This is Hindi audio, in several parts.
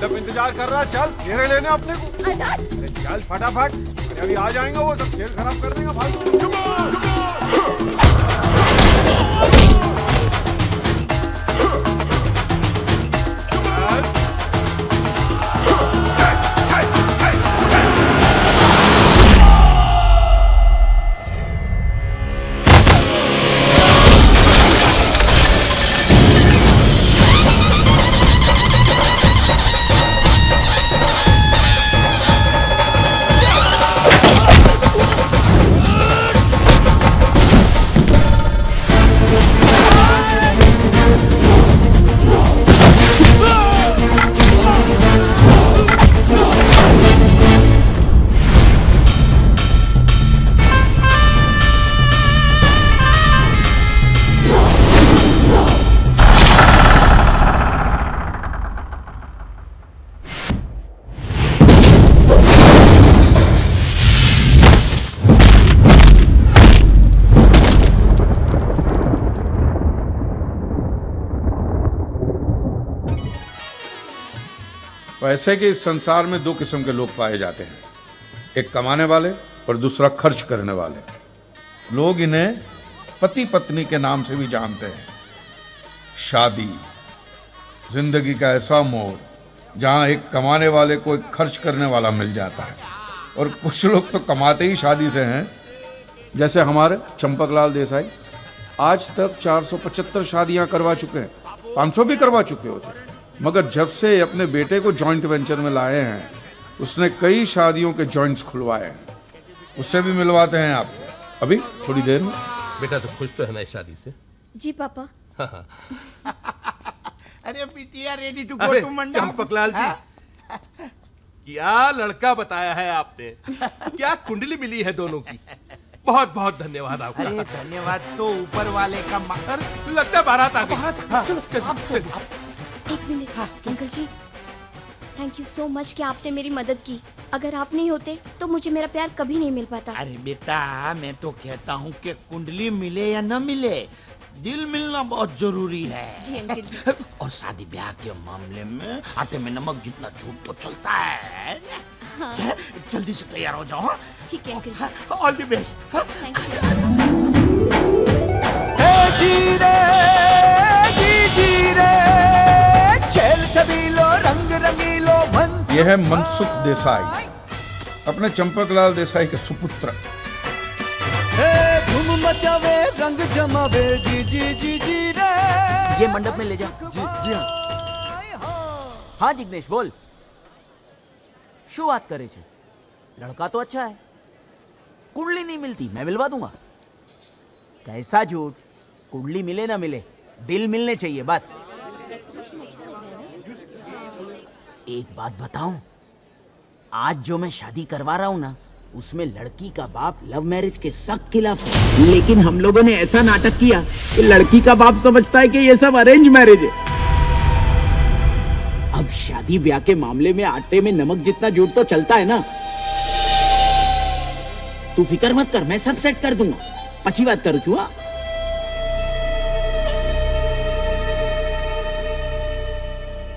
मंडप इंतजार कर रहा है, चल फेरे लेने अपने को। आजाद, अरे चल फटाफट, अरे अभी आ जाएंगे वो सब, खेल खराब कर देंगे फालतू। ऐसे कि इस संसार में दो किस्म के लोग पाए जाते हैं, एक कमाने वाले और दूसरा खर्च करने वाले। लोग इन्हें पति पत्नी के नाम से भी जानते हैं। शादी जिंदगी का ऐसा मोड़ जहां एक कमाने वाले को एक खर्च करने वाला मिल जाता है, और कुछ लोग तो कमाते ही शादी से हैं, जैसे हमारे चंपकलाल देसाई आज तक 475 शादियां करवा चुके हैं, 500 भी करवा चुके होते, मगर जब से अपने बेटे को जॉइंट वेंचर में लाए हैं उसने कई शादियों के जॉइंट्स खुलवाए हैं। उससे भी मिलवाते हैं आप अभी थोड़ी देर में। बेटा तो खुश तो है ना इस शादी से? जी पापा। अरे बिटिया रेडी टू गो टू मंडप। चंपकलाल जी, क्या लड़का बताया है आपने, क्या कुंडली मिली है दोनों की। बहुत बहुत धन्यवाद आपका। अरे धन्यवाद तो ऊपर वाले का लगता है बारात आ गई। चलो चलो चलो। एक मिनट अंकल जी, थैंक यू सो मच कि आपने मेरी मदद की। अगर आप नहीं होते तो मुझे मेरा प्यार कभी नहीं मिल पाता। अरे बेटा मैं तो कहता हूँ कि कुंडली मिले या न मिले, दिल मिलना बहुत जरूरी है। जी अंकल जी। और शादी ब्याह के मामले में आटे में नमक जितना झूठ तो चलता है। हाँ। जल्दी से तैयार हो जाओ। ठीक है अंकल जी। All the best. Thank you. यह है मनसुख देसाई, अपने चंपकलाल देसाई के सुपुत्र। धूम मचावे रंग जमावे जी जी जी जी रे। ये मंडप में ले जा। जी हाँ। हाँ जिग्नेश बोल, शू बात करे छे? लड़का तो अच्छा है, कुंडली नहीं मिलती, मैं मिलवा दूंगा। कैसा झूठ, कुंडली मिले ना मिले, बिल मिलने चाहिए बस। एक बात बताऊं, आज जो मैं शादी करवा रहा हूं ना, उसमें लड़की का बाप लव मैरिज के सख्त खिलाफ था, लेकिन हम लोगों ने ऐसा नाटक किया कि लड़की का बाप समझता है कि ये सब अरेंज मैरिज है। अब शादी ब्याह के मामले में आटे में नमक जितना झूठ तो चलता है ना। तू फिक्र मत कर, मैं सब सेट कर दूंगा। पछी बात करूँ चुआ।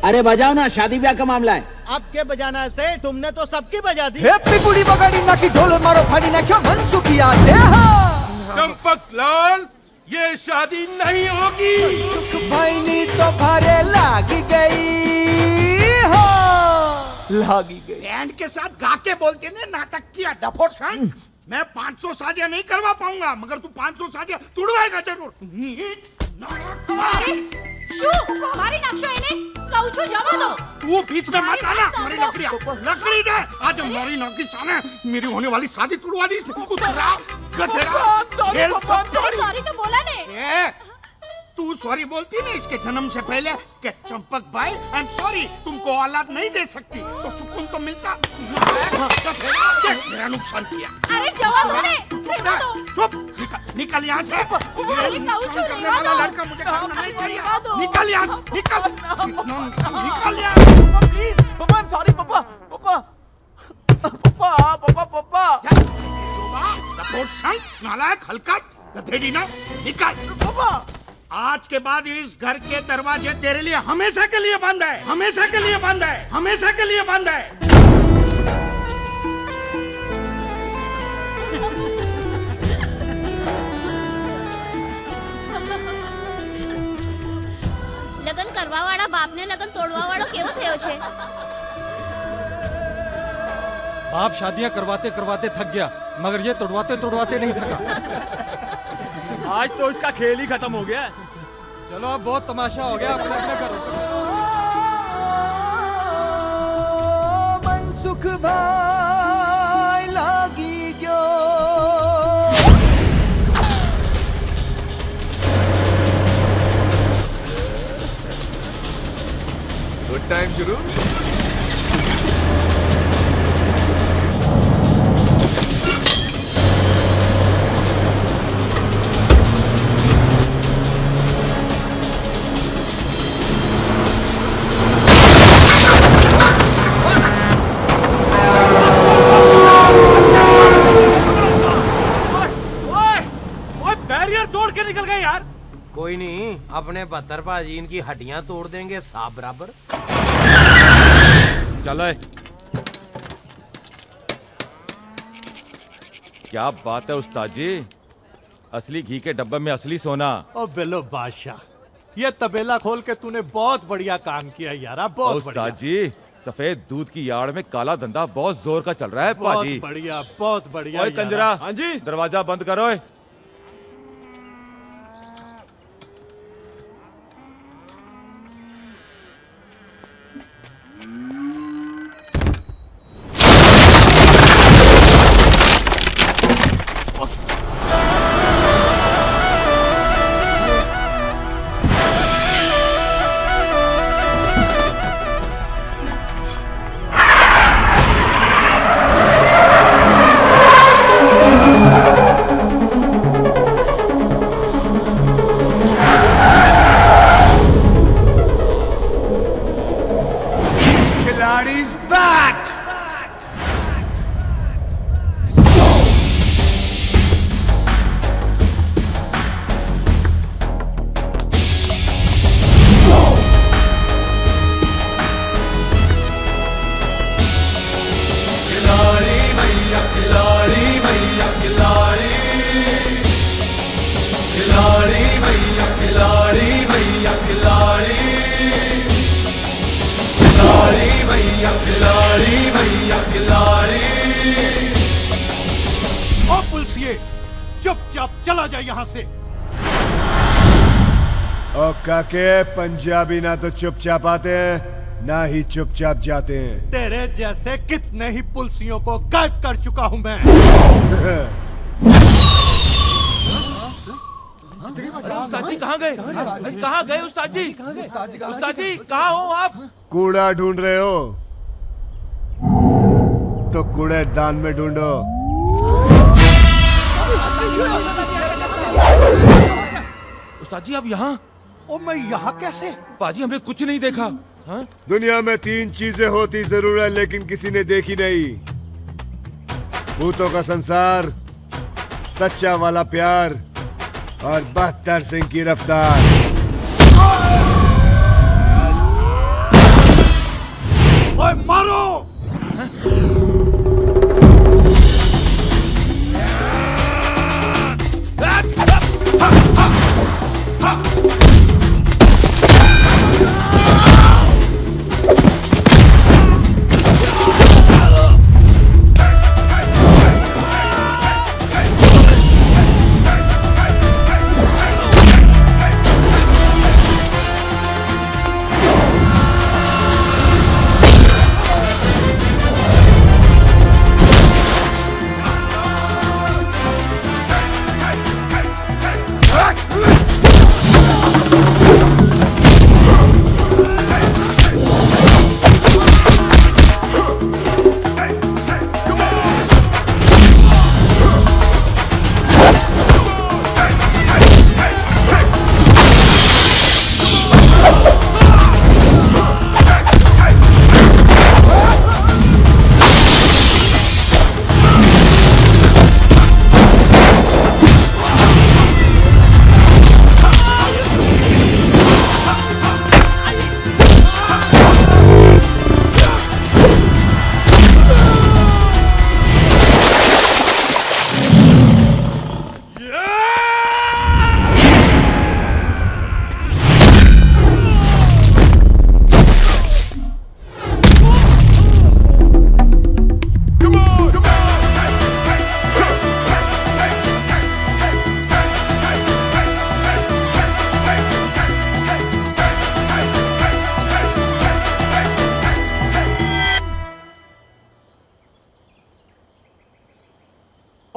अरे बजाओ ना, शादी ब्याह का मामला है। अब के बजाना से तुमने तो सबकी बजा दी। हेप्पी बुड़ी बगाड़ी ना की ढोल मारो फाड़ी ना क्यों मनसुख याद है। चंपकलाल, ये शादी नहीं होगी। सुख भाई नी तो भारे लागी गई हो। लागी गई। बैंड के साथ गा के बोलते ने नाटक किया डफोर संग। मैं 500 शादियां नहीं करवा पाऊंगा, मगर तू 500 शादियां तुड़वाएगा जरूर। नीच मारी नक्शा એને કહું છું જવા દો। तू बीच में मत आना। मेरी लकड़ी दे। आज हमारी नौकी सामने मेरी होने वाली शादी तुड़वा दी। कुतरा गधेड़ा। सॉरी तो बोला ने। तू सॉरी बोलती नहीं इसके जन्म से पहले कि चंपक भाई आई एम सॉरी, तुमको औलाद नहीं दे सकती तो सुकून तो मिलता। मेरा नुकसान किया। अरे जवा दो ने। चुप, निकल यहाँ से। ये नुकसान करने वाला लड़का मुझे करना नहीं चाहिए। निकल यहाँ से, निकल। निकल यहाँ से। प्लीज पापा, आई एम सॉरी पापा। पापा पापा पापा पापा। नालायक हलकट गधेड़ी ना, निकल। पापा आज के बाद इस घर के दरवाजे तेरे लिए हमेशा के लिए बंद है, हमेशा के लिए बंद है, हमेशा के लिए बंद है। લગન કરવા વાળા બાપને લગન તોડવા વાળો કેવો થયો છે? बाप शादियां करवाते करवाते थक गया, मगर ये तोड़वाते तोड़वाते नहीं थका। आज तो इसका खेल ही खत्म हो गया। चलो अब बहुत तमाशा हो गया, अपने अपने करो। मनसुख भाई लागी गयो। गुड टाइम शुरू। कोई नहीं, अपने बहत्तर भाजी इनकी हड्डियां तोड़ देंगे साफ बराबर। चलो क्या बात है उस्ताद जी, असली घी के डब्बे में असली सोना। ओ बेलो बादशाह, ये तबेला खोल के तूने बहुत बढ़िया काम किया यार, बहुत बढ़िया। उस्ताद जी, सफेद दूध की यार्ड में काला धंधा बहुत जोर का चल रहा है पाजी। बहुत बढ़िया, बहुत बढ़िया। ओए कंजरा, हाँ जी, दरवाजा बंद करो। चुपचाप चला जा यहाँ से। ओ काके, पंजाबी ना तो चुपचाप आते हैं ना ही चुपचाप जाते हैं। तेरे जैसे कितने ही पुलिसियों को गायब कर चुका हूँ मैं। उस्ताद जी कहाँ गए? कहाँ गए उस्ताद जी? उस्ताद जी कहाँ हो आप? कूड़ा ढूंढ रहे हो तो कूड़ेदान में ढूंढो। उस्ताद जी आप यहाँ? ओ मैं यहाँ कैसे? पाजी हमने कुछ नहीं देखा। हाँ? दुनिया में 3 चीजें होती जरूर है लेकिन किसी ने देखी नहीं। भूतों का संसार, सच्चा वाला प्यार और 72 सिंह की रफ्तार। ओए मारो!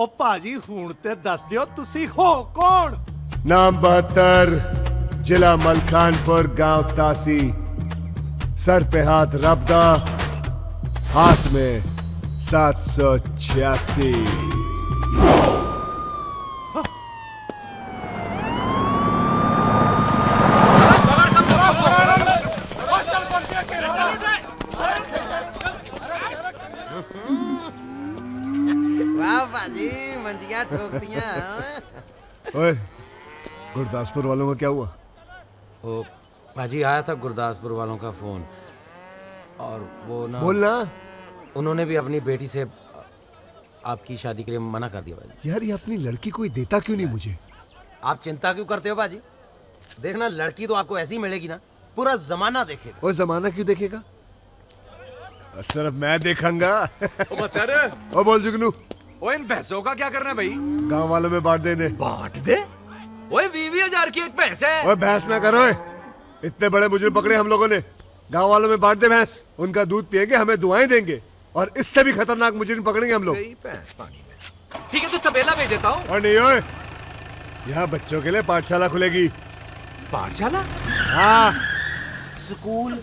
ओ भाजी हुण ते दस दियो तुसी हो कौन? नाम 72, जिला मलखानपुर, गांव तासी, सर पे हाथ रबदा, हाथ में 786। वाह बाजी मंजिया ठोक दिया। ओए, गुरदासपुर वालों का क्या हुआ? वो पाजी आया था गुरदासपुर वालों का फोन, और वो ना बोलना। उन्होंने भी अपनी बेटी से आपकी शादी के लिए मना कर दिया बाजी। यार ये अपनी लड़की कोई देता क्यों नहीं मुझे? आप चिंता क्यों करते हो बाजी? देखना लड़की तो आपको ऐसी मिलेगी ना, पूरा जमाना देखेगा। वो जमाना क्यों देखेगा? सिर्फ मैं देखूंगा। ओ बोल जुगनू, ओए इन भैंसों का क्या करना है भाई? गांव वालों में बांट देने। बांट दे? ओए 20,000 की एक भैंस है। ओए भैंस ना करो, इतने बड़े मुजरिम पकड़े हम लोगों ने। गांव वालों में बांट दे भैंस, उनका दूध पिएंगे, हमें दुआएं देंगे, और इससे भी खतरनाक मुजरिम पकड़ेंगे हम लोग। भैंस पानी में। ठीक है तो तबेला भेज देता हूँ। और नहीं ओए, यहाँ बच्चों के लिए पाठशाला खुलेगी। पाठशाला? हाँ, स्कूल,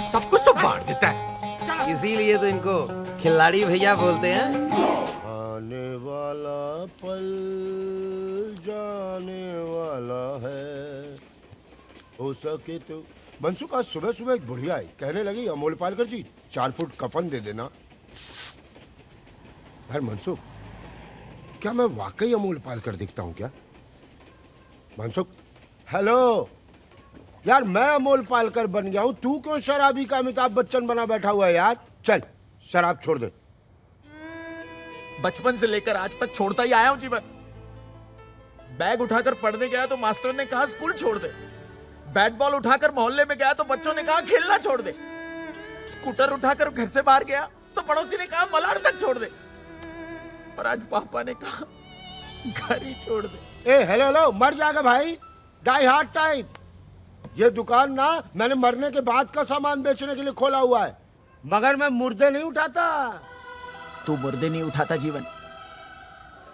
सब कुछ तो बांट देता है। इसीलिए तो इनको खिलाड़ी भैया बोलते हैं। आने वाला पल जाने वाला है, हो सके तो। मनसुख आज सुबह सुबह एक बुढ़िया आई, कहने लगी अमोल पालकर जी 4 फुट कफन दे देना। यार मनसुख, क्या मैं वाकई अमोल पालकर दिखता हूँ क्या? मनसुख, हेलो यार, मैं अमोल पालकर बन गया हूँ, तू क्यों शराबी का अमिताभ बच्चन बना बैठा हुआ है यार? चल शराब छोड़ दे। बचपन से लेकर आज तक छोड़ता ही आया हूं जीवन। बैग उठाकर पढ़ने गया तो मास्टर ने कहा स्कूल छोड़ दे। बैट बॉल उठाकर मोहल्ले में गया तो बच्चों ने कहा खेलना छोड़ दे। स्कूटर उठाकर घर से बाहर गया तो पड़ोसी ने कहा मलाड तक छोड़ दे। और आज पापा ने कहा घर ही छोड़ दे। ए हेलो हेलो, मर जाएगा भाई, डाई हार्ड टाइप। ये दुकान ना मैंने मरने के बाद का सामान बेचने के लिए खोला हुआ है, मगर मैं मुर्दे नहीं उठाता। तू मुर्दे नहीं उठाता जीवन,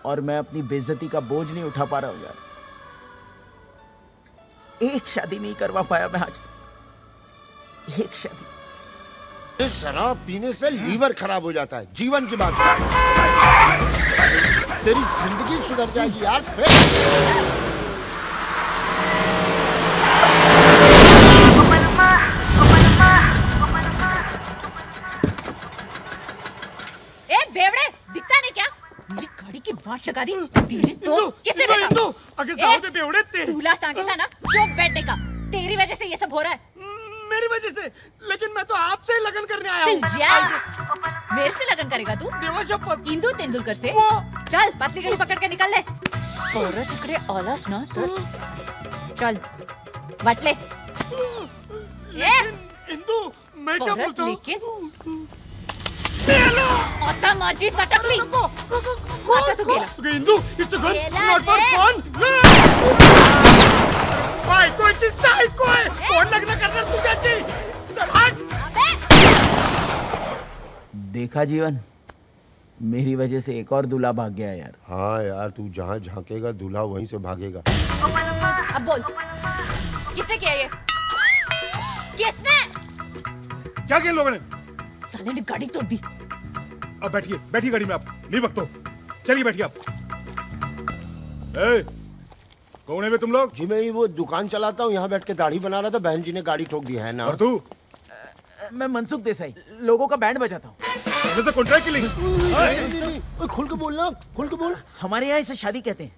और मैं अपनी बेइज्जती का बोझ नहीं उठा पा रहा हूं यार। एक शादी नहीं करवा पाया मैं आज तक, एक शादी। इस शराब पीने से लीवर खराब हो जाता है, जीवन की बात। तेरी जिंदगी सुधर जाएगी यार। बेवड़े, दिखता नहीं क्या? मेरी गाड़ी की वाट लगा दी। तेरी तो किसने देखा? आगे जाओ दे बेवड़े ते। दूल्हा सांगे था ना, चुप बैठने का। तेरी वजह से ये सब हो रहा है। मेरी वजह से? लेकिन मैं तो आपसे ही लगन करने आया हूँ। मेरे से लगन करेगा तू? देवा शपथ। इंदु तेंदुलकर से? चल पतली गली पकड़ के निकल ले। औरत तिकडे औलास ना तो चल वाट ले। इंदु, मैं क्या बोलता हूँ? लेकिन आता माझी सटकली। आता तू गेला। Indu, it's a good, not for fun. Psycho है कि साइको है? कौन लगना करना तुझे? देखा जीवन, मेरी वजह से एक और दूल्हा भाग गया यार। हाँ यार, तू जहाँ झांकेगा दूल्हा वहीं से भागेगा। अब बोल, किसने किया ये? किसने? क्या किया लोगों ने? साले ने गाड़ी तोड़ दी। अब बैठिए, बैठिए गाड़ी में आप, नहीं भगतो। चलिए बैठिए आप। कौन है बे तुम लोग? जी मैं वो दुकान चलाता हूँ, यहाँ बैठ के दाढ़ी बना रहा था, बहन जी ने गाड़ी ठोक दी है ना। और तू? मैं मनसुख देसाई, लोगों का बैंड बजाता हूँ। तो कॉन्ट्रैक्ट के लिए। खुल के बोलना, खुल के बोल। हमारे यहाँ इसे शादी कहते हैं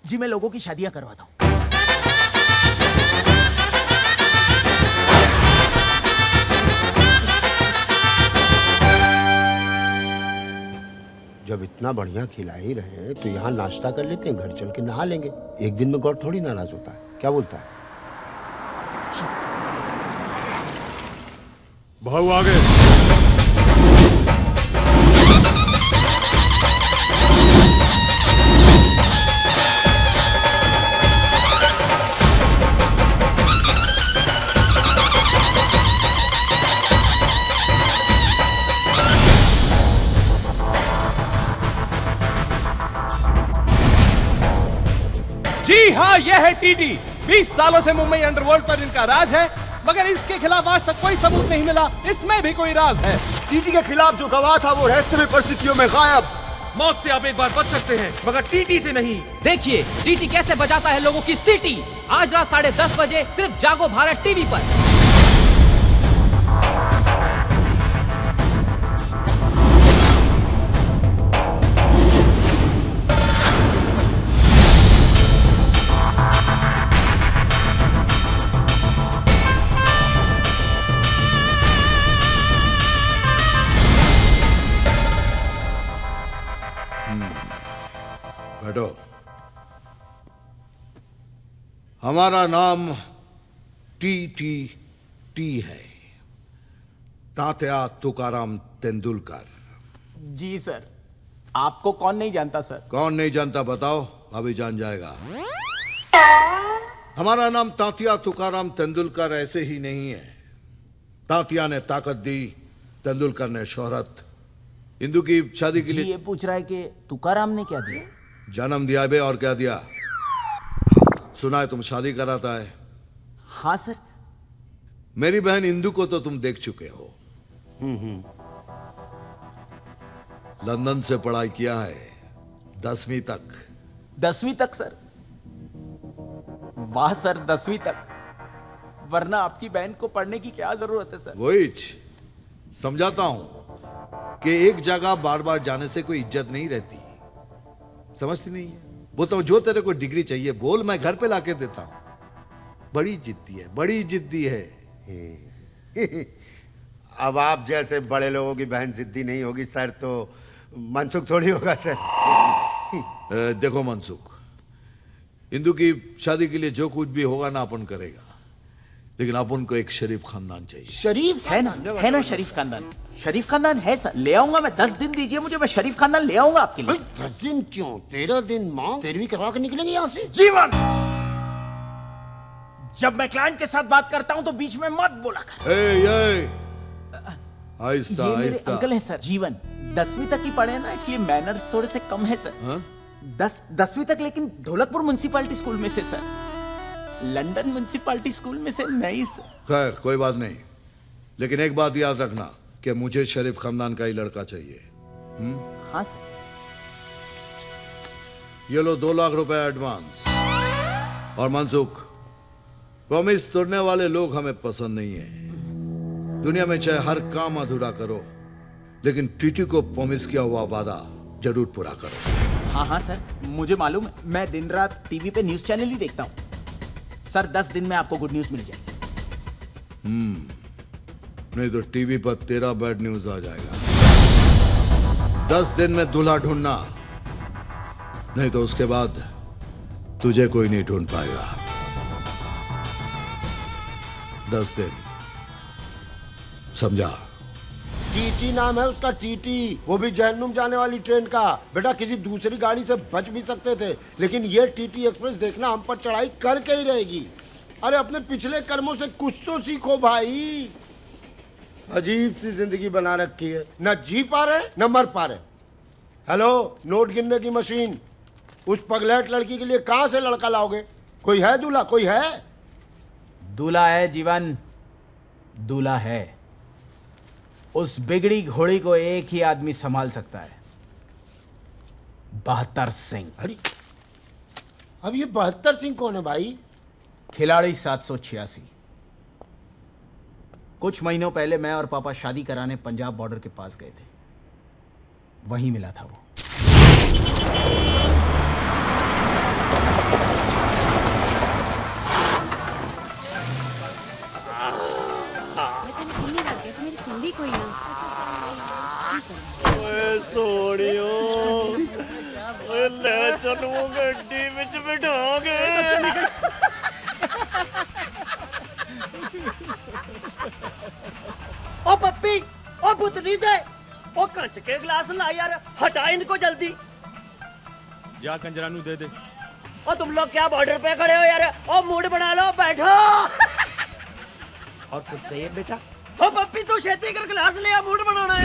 जी। मैं लोगों की शादियां करवाता हूँ। जब इतना बढ़िया खिला ही रहे हैं तो यहाँ नाश्ता कर लेते हैं, घर चल के नहा लेंगे। एक दिन में गौर थोड़ी नाराज होता है, क्या बोलता है? भाऊ आ गए। है टीटी। 20 सालों से मुंबई अंडरवर्ल्ड पर इनका राज है, मगर इसके खिलाफ आज तक कोई सबूत नहीं मिला। इसमें भी कोई राज है। टीटी के खिलाफ जो गवाह था वो रहस्यमय परिस्थितियों में गायब। मौत से आप एक बार बच सकते हैं, मगर टीटी से नहीं। देखिए टीटी कैसे बजाता है लोगों की सीटी। आज रात 10:30 बजे सिर्फ जागो भारत टीवी पर। बैठो। हमारा नाम टी है, तात्या तुकाराम तेंदुलकर। जी सर, आपको कौन नहीं जानता सर? कौन नहीं जानता बताओ, अभी जान जाएगा। हमारा नाम तात्या तुकाराम तेंदुलकर ऐसे ही नहीं है। तात्या ने ताकत दी, तेंदुलकर ने शोहरत। इंदु की शादी के लिए ये पूछ रहा है कि तुकाराम ने क्या दिया? जन्म दिया बे, और क्या दिया? सुना है तुम शादी कराता है। हाँ सर। मेरी बहन इंदु को तो तुम देख चुके हो। लंदन से पढ़ाई किया है, 10वीं तक। 10वीं तक सर? वाह सर, 10वीं तक। वरना आपकी बहन को पढ़ने की क्या जरूरत है सर? वही समझाता हूं कि एक जगह बार बार जाने से कोई इज्जत नहीं रहती। समझती नहीं है? वो तो जो तेरे को डिग्री चाहिए बोल, मैं घर पे लाके देता हूं। बड़ी जिद्दी है, बड़ी जिद्दी है। अब आप जैसे बड़े लोगों की बहन जिद्दी नहीं होगी सर, तो मनसुख थोड़ी होगा सर। देखो मनसुख, इंदु की शादी के लिए जो कुछ भी होगा ना अपन करेगा, लेकिन अपन को एक शरीफ खानदान चाहिए। शरीफ है ना शरीफ खानदान? शरीफ खानदान है सर, ले आऊंगा मैं। 10 दिन दीजिए मुझे, मैं शरीफ खानदान ले आऊंगा आपके लिए। 10 दिन क्यों? 13 दिन मांग, 13वीं करवा के निकलेंगे यहाँ से। जीवन, जब मैं क्लाइंट के साथ बात करता हूं तो बीच में मत बोला कर। आहिस्ता ये मेरे आहिस्ता। अंकल है सर, जीवन। 10वीं तक ही पढ़े ना, इसलिए मैनर्स थोड़े से कम है सर। 10वीं तक, लेकिन ढोलकपुर म्युनिसिपैलिटी स्कूल में से सर। लंदन म्युनिसिपैलिटी स्कूल में से नहीं सर। खैर कोई बात नहीं, लेकिन एक बात याद रखना कि मुझे शरीफ खानदान का ही लड़का चाहिए। हाँ सर। ये लो 2 लाख रुपए एडवांस। और मनसुख, प्रॉमिस तोड़ने वाले लोग हमें पसंद नहीं है। दुनिया में चाहे हर काम अधूरा करो, लेकिन टीटी को प्रॉमिस किया हुआ वादा जरूर पूरा करो। हाँ सर, मुझे मालूम है। मैं दिन रात टीवी पे न्यूज चैनल ही देखता हूँ सर। 10 दिन में आपको गुड न्यूज मिल जाएगी। नहीं तो टीवी पर तेरा बैड न्यूज आ जाएगा। 10 दिन में दूल्हा ढूंढना, नहीं तो उसके बाद तुझे कोई नहीं ढूंढ पाएगा। 10 दिन, समझा? टीटी नाम है उसका, टीटी। वो भी जहन्नुम जाने वाली ट्रेन का। बेटा किसी दूसरी गाड़ी से बच भी सकते थे, लेकिन ये टीटी एक्सप्रेस देखना हम पर चढ़ाई करके ही रहेगी। अरे अपने पिछले कर्मों से कुछ तो सीखो भाई। अजीब सी जिंदगी बना रखी है, न जी पा रहे न मर पा रहे। हेलो, नोट गिनने की मशीन, उस पगलेट लड़की के लिए कहां से लड़का लाओगे? कोई है दूल्हा? कोई है? दूल्हा है जीवन, दूल्हा है। उस बिगड़ी घोड़ी को एक ही आदमी संभाल सकता है, 72 सिंह। अरे अब ये 72 सिंह कौन है भाई? खिलाड़ी 786। कुछ महीनों पहले मैं और पापा शादी कराने पंजाब बॉर्डर के पास गए थे, वहीं मिला था वो। सोनियो, ले चलो गड्डी विच बिठाओगे। ओ पप्पी, ओ पुतली दे, ओ कंच के गिलास ला यार, हटा इनको जल्दी। जा कंजरानू दे दे। ओ तुम लोग क्या बॉर्डर पे खड़े हो यार? ओ मूड बना लो, बैठो। और कुछ चाहिए बेटा? ओ पप्पी तू छेती कर गिलास ले आ, मूड बनाना है।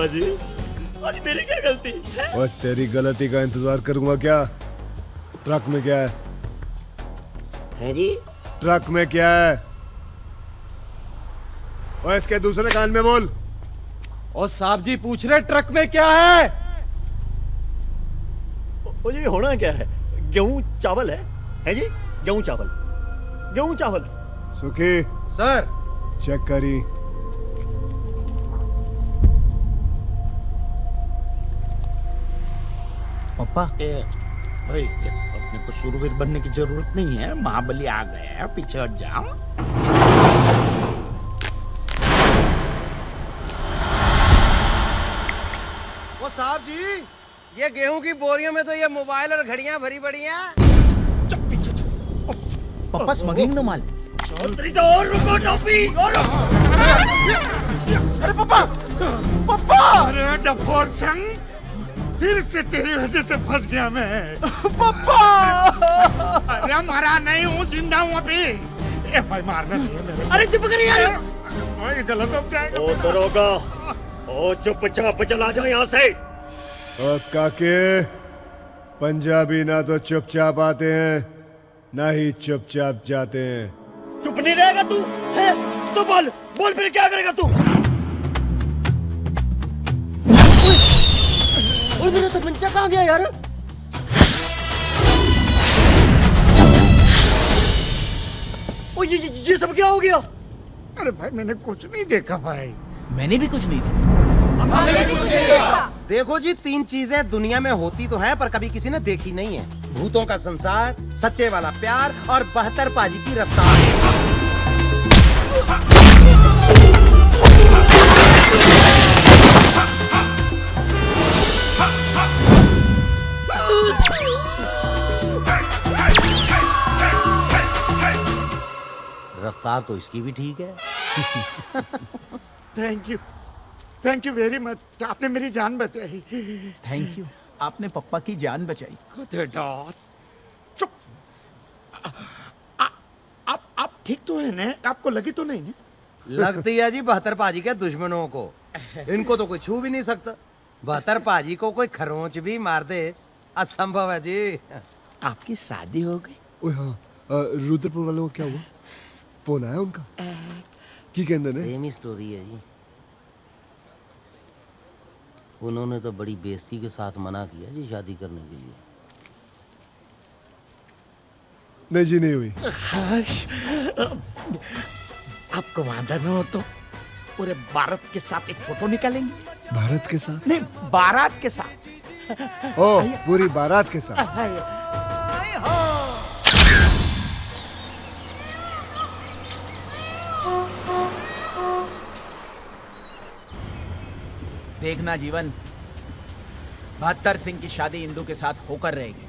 बाजी, आज मेरी क्या गलती है? और तेरी गलती का इंतजार करूंगा क्या? ट्रक में क्या है जी? ट्रक में क्या है? और इसके दूसरे कान में बोल। और साहब जी पूछ रहे ट्रक में क्या है? ओ जी होना क्या है? गेहूं चावल है जी? गेहूं चावल, गेहूं चावल। सुखी सर चेक करी। पापा भाई, अपने को शूरवीर बनने की जरूरत नहीं है। महाबली आ गया है, पीछे हट जाओ। वो साहब जी, ये गेहूं की बोरियों में तो ये मोबाइल और घड़ियां भरी पड़ी हैं। पापा स्मगलिंग नो माल। और रुको टोपी, और अरे पापा, पापा! अरे डफोर संग, फिर से तेरी वजह से फंस गया मैं। पापा! अरे मरा नहीं हूँ, जिंदा हूँ अभी। ए भाई मारना नहीं है मेरे। अरे चुप करिए यार। भाई गलत हो जाएगा। ओ दरोगा, ओ चुपचाप चला जा यहाँ से। और काके, पंजाबी ना तो चुपचाप आते हैं ना ही चुपचाप जाते हैं। चुप नहीं रहेगा तू? है तो बोल, बोल फिर क्या करेगा तू? ओए मेरा तमंचा कहाँ गया यार? ओ ये सब क्या हो गया? अरे भाई मैंने कुछ नहीं देखा भाई। मैंने भी कुछ नहीं देखा। देखो जी, 3 चीजें दुनिया में होती तो हैं पर कभी किसी ने देखी नहीं है। भूतों का संसार, सच्चे वाला प्यार और 72 पाजी की रफ्तार। रफ्तार तो इसकी भी ठीक है। Thank you very much. आपने मेरी जान बचाई। थैंक यू, आपने पप्पा की जान बचाई। चुप। आप ठीक तो है ना? आपको लगी तो नहीं ना? लगती है जी 72 पाजी के दुश्मनों को। इनको तो कोई छू भी नहीं सकता। 72 पाजी को कोई खरोंच भी मार दे, असंभव है जी। आपकी शादी हो गई? ओए हाँ, रुद्रपुर वालों को क्या हुआ? फोन आया उनका? की कहते ने? सेम ही स्टोरी है जी। उन्होंने तो बड़ी बेइज्जती के साथ मना किया जी शादी करने के लिए। नहीं जी, नहीं हुई। आपको वादा न हो तो पूरे भारत के साथ एक फोटो निकालेंगे। भारत के साथ? नहीं, बारात के साथ। ओ, पूरी बारात के साथ। देखना जीवन, 72 सिंह की शादी इंदू के साथ होकर रहेगी।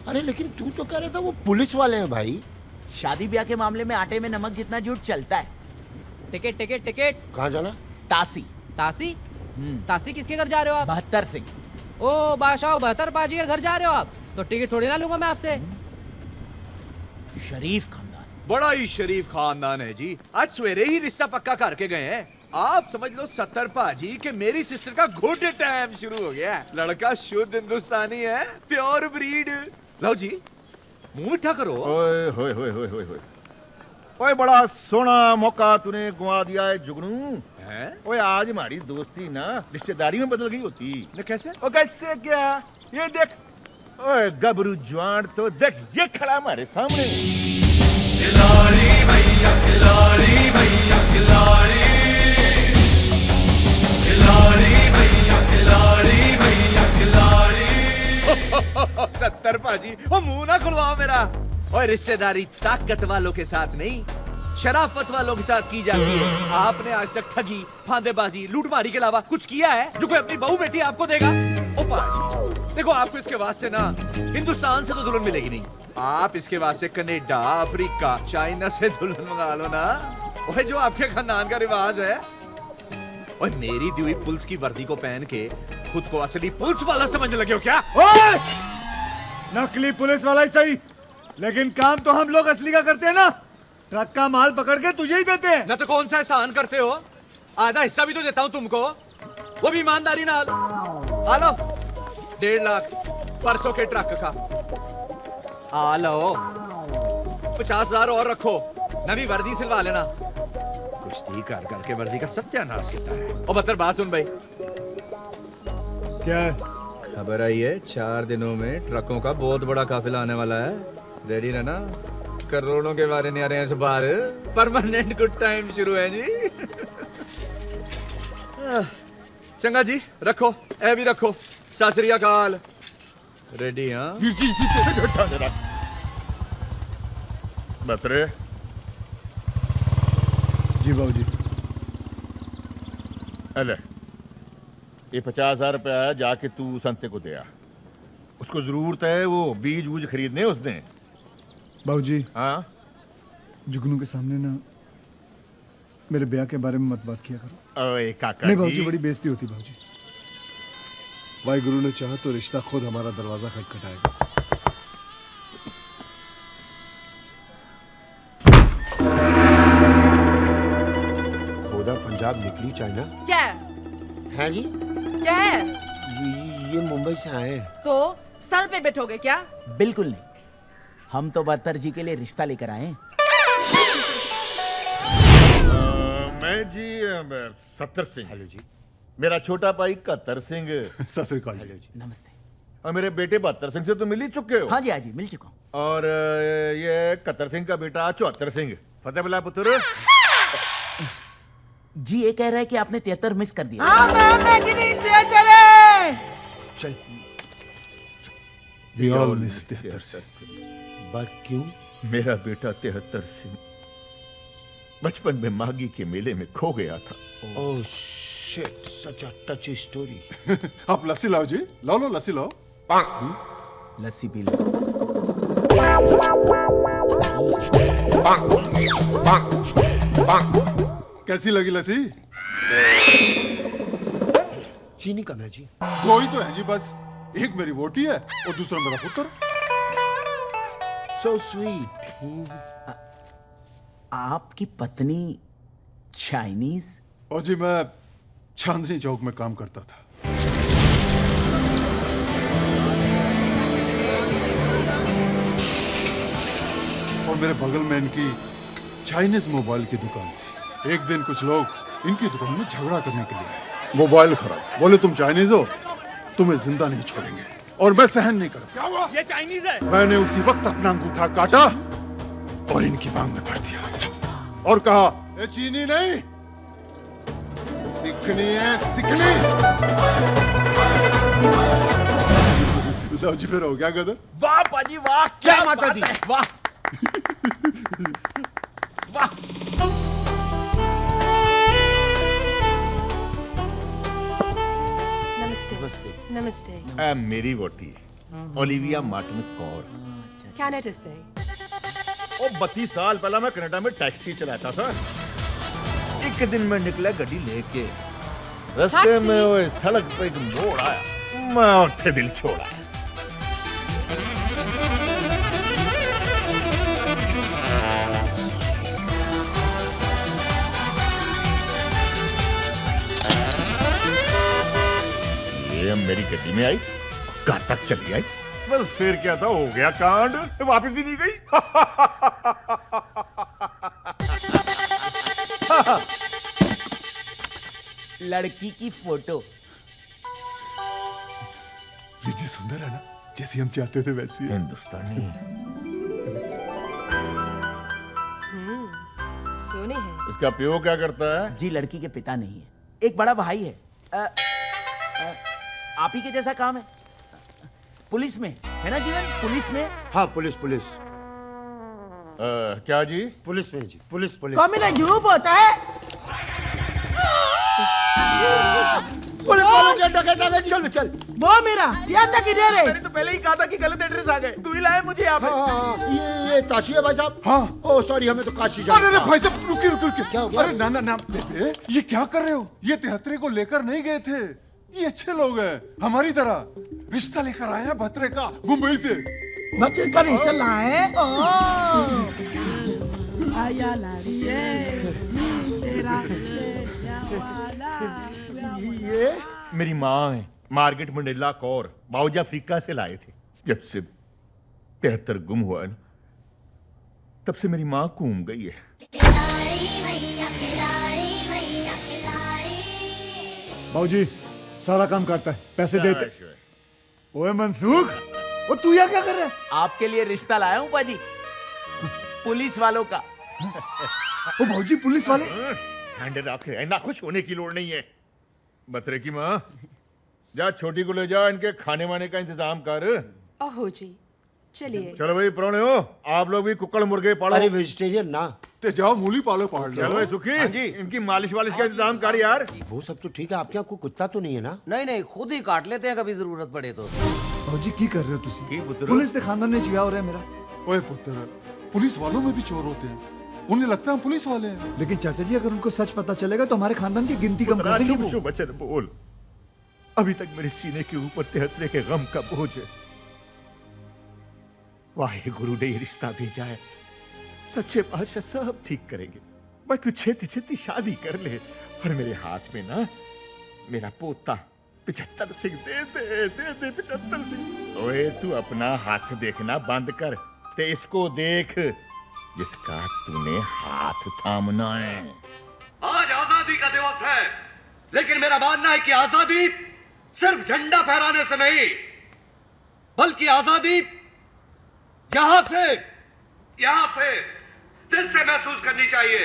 अरे लेकिन तू तो कह रहा था वो पुलिस वाले हैं भाई। शादी ब्याह के मामले में आटे में नमक जितना झूठ चलता है। Ticket ticket ticket. कहाँ जाना? तासी। तासी? तासी किसके घर जा रहे हो आप? 72 सिंह। ओ बादशाह 72 पाजी के घर जा रहे हो आप? तो टिकट थोड़ी ना लूंगा मैं आपसे। शरीफ खानदान। बड़ा ही शरीफ खानदान है जी। आज सवेरे ही रिश्ता पक्का करके गए हैं। आप समझ लो 70 पाजी के मेरी सिस्टर का गुड टाइम शुरू हो गया है। लड़का शुद्ध हिंदुस्तानी है, प्योर ब्रीड। लो जी, मुंह मीठा करो। ओए होए होए होए होए होए। ओए बड़ा सोना मौका तूने गुआ दिया है जुगनू। हैं? ओए आज हमारी दोस्ती ना रिश्तेदारी में बदल गई होती। न कैसे? ओ कैसे क्या? ये देख, ओए गबरू जवान तो देख, ये खड़ा हमारे सामने। खिलाड़ी भैया, खिलाड़ी भैया, खिलाड़ी, खिलाड़ी भैया, खिलाड़ी भैया, खिलाड़ी। 70 पाजी, ओ मुंह ना खुलवाओ मेरा। और रिश्तेदारी ताकत वालों के साथ नहीं, शराफत वालों के साथ की जाती है। आपने आज तक ठगी, फांदेबाजी, लूटमारी के अलावा कुछ किया है जो कोई अपनी बहू बेटी आपको देगा? ओ पाजी, देखो आपको इसके वास्ते ना हिंदुस्तान से तो दुल्हन मिलेगी नहीं। आप इसके वास्ते कनाडा, अफ्रीका, चाइना से दुल्हन मंगा लो ना। ओए जो आपके खानदान का रिवाज है। और मेरी दी हुई पुलिस की वर्दी को पहन के खुद को असली पुलिस वाला समझने लगे हो क्या? ओए! नकली पुलिस वाला ही सही, लेकिन काम तो हम लोग असली का करते हैं ना। ट्रक का माल पकड़ के तुझे ही देते हैं। ना तो कौन सा एहसान करते हो? आधा हिस्सा भी तो देता हूं तुमको। वो भी ईमानदारी नाल। हालो 1.5 लाख परसों के ट्रक का। आ लो 50,000 और रखो, नवी वर्दी सिलवा लेना। कुश्ती कर करके वर्दी का सत्यानाश किया है। ओ बतर बात सुन भाई, क्या खबर आई है 4 दिनों में ट्रकों का बहुत बड़ा काफिला आने वाला है। रेडी रहना, करोड़ों के बारे नहीं आ रहे हैं इस बार। परमानेंट गुड टाइम शुरू है जी। चंगा जी, रखो ए भी रखो। सत श्री अकाल। रेडी हाँ? वीर जी इसी तेरे उठा दे रहा। बतरे जी बाबूजी। अले ये 50,000 रुपया है, जाके तू संते को दे आ। उसको जरूरत है, वो बीज वूज खरीदने उसने। बाबूजी हाँ जुगनू के सामने ना मेरे ब्याह के बारे में मत बात किया करो। ओए काका नहीं जी। बाबूजी, बड़ी बेइज्जती होती बाबूजी। वाहिगुरु ने चाहा तो रिश्ता खुद हमारा दरवाजा खटखटाएगा। खोदा पंजाब निकली चाइना क्या है जी? क्या है? ये मुंबई से आए। तो सर पे बैठोगे क्या? बिल्कुल नहीं, हम तो बहत्तर जी के लिए रिश्ता लेकर आए हैं। मैं जी सत्तर सिंह। हेलो जी। मेरा छोटा भाई कतर सिंह। सत श्री अकाल। हेलो जी। नमस्ते। और मेरे बेटे 72 सिंह से तो मिल ही चुके हो। हाँ जी मिल चुका हूँ। और ये कतर सिंह का बेटा 74 सिंह। फतेह बुला पुत्र। जी ये कह रहा है कि आपने 73 मिस कर दिया। चल We all miss 73 Singh. But क्यों? मेरा बेटा 73 सिंह बचपन में मागी के मेले में खो गया था। ओह शिट, सच अ टची स्टोरी। आप लस्सी लाओ जी, लो लस्सी लाओ। लस्सी पी लो। कैसी लगी लस्सी? चीनी कम है जी। 2 ही तो है जी बस। एक मेरी वोटी है और दूसरा मेरा पुत्र। So sweet. आपकी पत्नी चाइनीज? और जी मैं चांदनी चौक में काम करता था। और मेरे बगल में इनकी चाइनीज मोबाइल की दुकान थी। एक दिन कुछ लोग इनकी दुकान में झगड़ा करने के लिए आए। मोबाइल खराब, बोले तुम चाइनीज हो, तुम्हें जिंदा नहीं छोड़ेंगे। और मैं सहन नहीं करूंगा। क्या हुआ? ये चाइनीज है। मैंने उसी वक्त अपना अंगूठा काटा और इनकी मांग में भर दिया और कहा, ये चीनी नहीं, सीखनी है, सीखनी। लो जी, फिर हो गया गदर। वाह पाजी वाह, जय माता दी। वाह वाह। नमस्ते। नमस्ते। मेरी वोटी ओलिविया मार्टिन कौर। कनाडा से। ओ 32 साल पहला मैं कनाडा में टैक्सी चलाता था। एक दिन मैं निकला गड्डी लेके, रास्ते में वो सड़क पे एक मोड़ आया, मैं उठे दिल छोड़ा। ये मेरी गड्डी में आई, घर तक चली आई। बस फिर क्या था, हो गया कांड, वापस ही नहीं गई। लड़की की फोटो। ये जी सुंदर है ना, जैसी हम चाहते थे वैसी है। हिंदुस्तानी सोने है। इसका प्यो क्या करता है? जी लड़की के पिता नहीं है, एक बड़ा भाई है। आप ही के जैसा काम है, पुलिस में है ना जीवन? पुलिस में? हाँ पुलिस। क्या जी? पुलिस में जी, पुलिस। कौन झूठ होता है? पुलिस वालों के डकैत आ गए। चल। वो मेरा सियाचा की डेरे। मैंने तो पहले ही कहा था कि गलत एड्रेस आ गए, तू ही लाया मुझे यहाँ पे। हाँ, ये ताशी है भाई साहब। हाँ। ओ सॉरी, हमें तो काशी जाना। अरे भाई साहब रुकिए। क्या हो गया? अरे ना बेबे, ये क्या कर रहे हो? ये 73 को लेकर नहीं गए थे। ये अच्छे लोग हैं, हमारी तरह। रिश्ता लेकर आए हैं भत्रे का, मुंबई से। बच्चे का नहीं चल रहा है। आया लाड़ी है तेरा ये मेरी माँ है, Margaret Mandela Kaur, boughs Africa से लाए थे। जब से 73 गुम हुआ ना, तब से मेरी माँ घूम गई है। बाबूजी सारा काम करता है, पैसे देते। ओए मनसूख, ओ तू यहाँ क्या कर रहा है? आपके लिए रिश्ता लाया हूँ पाजी, पुलिस वालों का। ओ बाबूजी, पुलिस वाले? ठंड रखे, ना खुश होने की लोड़ नहीं है। बतरे की माँ, जा छोटी को ले जा, इनके खाने वाने का इंतजाम कर। ओहो जी, चलिए। चलो भाई प्रोने हो, आप लोग भी कुक्कड़ मुर्गे पालो। अरे वेजिटेरियन ना, ते जाओ मूली पालो पहाड़ लो। चलो भाई सुखी, इनकी मालिश वालिश का इंतजाम कर यार। वो सब तो ठीक है, आपके यहाँ कोई कुत्ता तो नहीं है ना? नहीं नहीं, खुद ही काट लेते हैं कभी जरूरत पड़े तो। बाबूजी की कर रहे हो तुसी? पुलिस के खानदान में चिया हो रहा है मेरा। ओए पुत्र, पुलिस वालों में भी चोर होते हैं, उन्हें लगता है हम पुलिस वाले हैं। लेकिन चाचा जी, अगर उनको सच पता चलेगा तो हमारे खानदान की गिनती कम कर देंगे। शुभ वचन बोल, अभी तक मेरे सीने के ऊपर 73 के गम का बोझ है। वाहे गुरु ने ये रिश्ता भेजा है, सच्चे पातशाह सब ठीक करेंगे। बस तू छेती छेती शादी कर ले, और मेरे हाथ में ना मेरा पोता 75 सिंह दे दे 75 सिंह। ओए तू अपना हाथ देखना बंद कर, ते इसको देख जिसका तूने हाथ थामना है। आज आजादी का दिवस है, लेकिन मेरा मानना है कि आजादी सिर्फ झंडा फहराने से नहीं, बल्कि आजादी यहां से दिल से महसूस करनी चाहिए।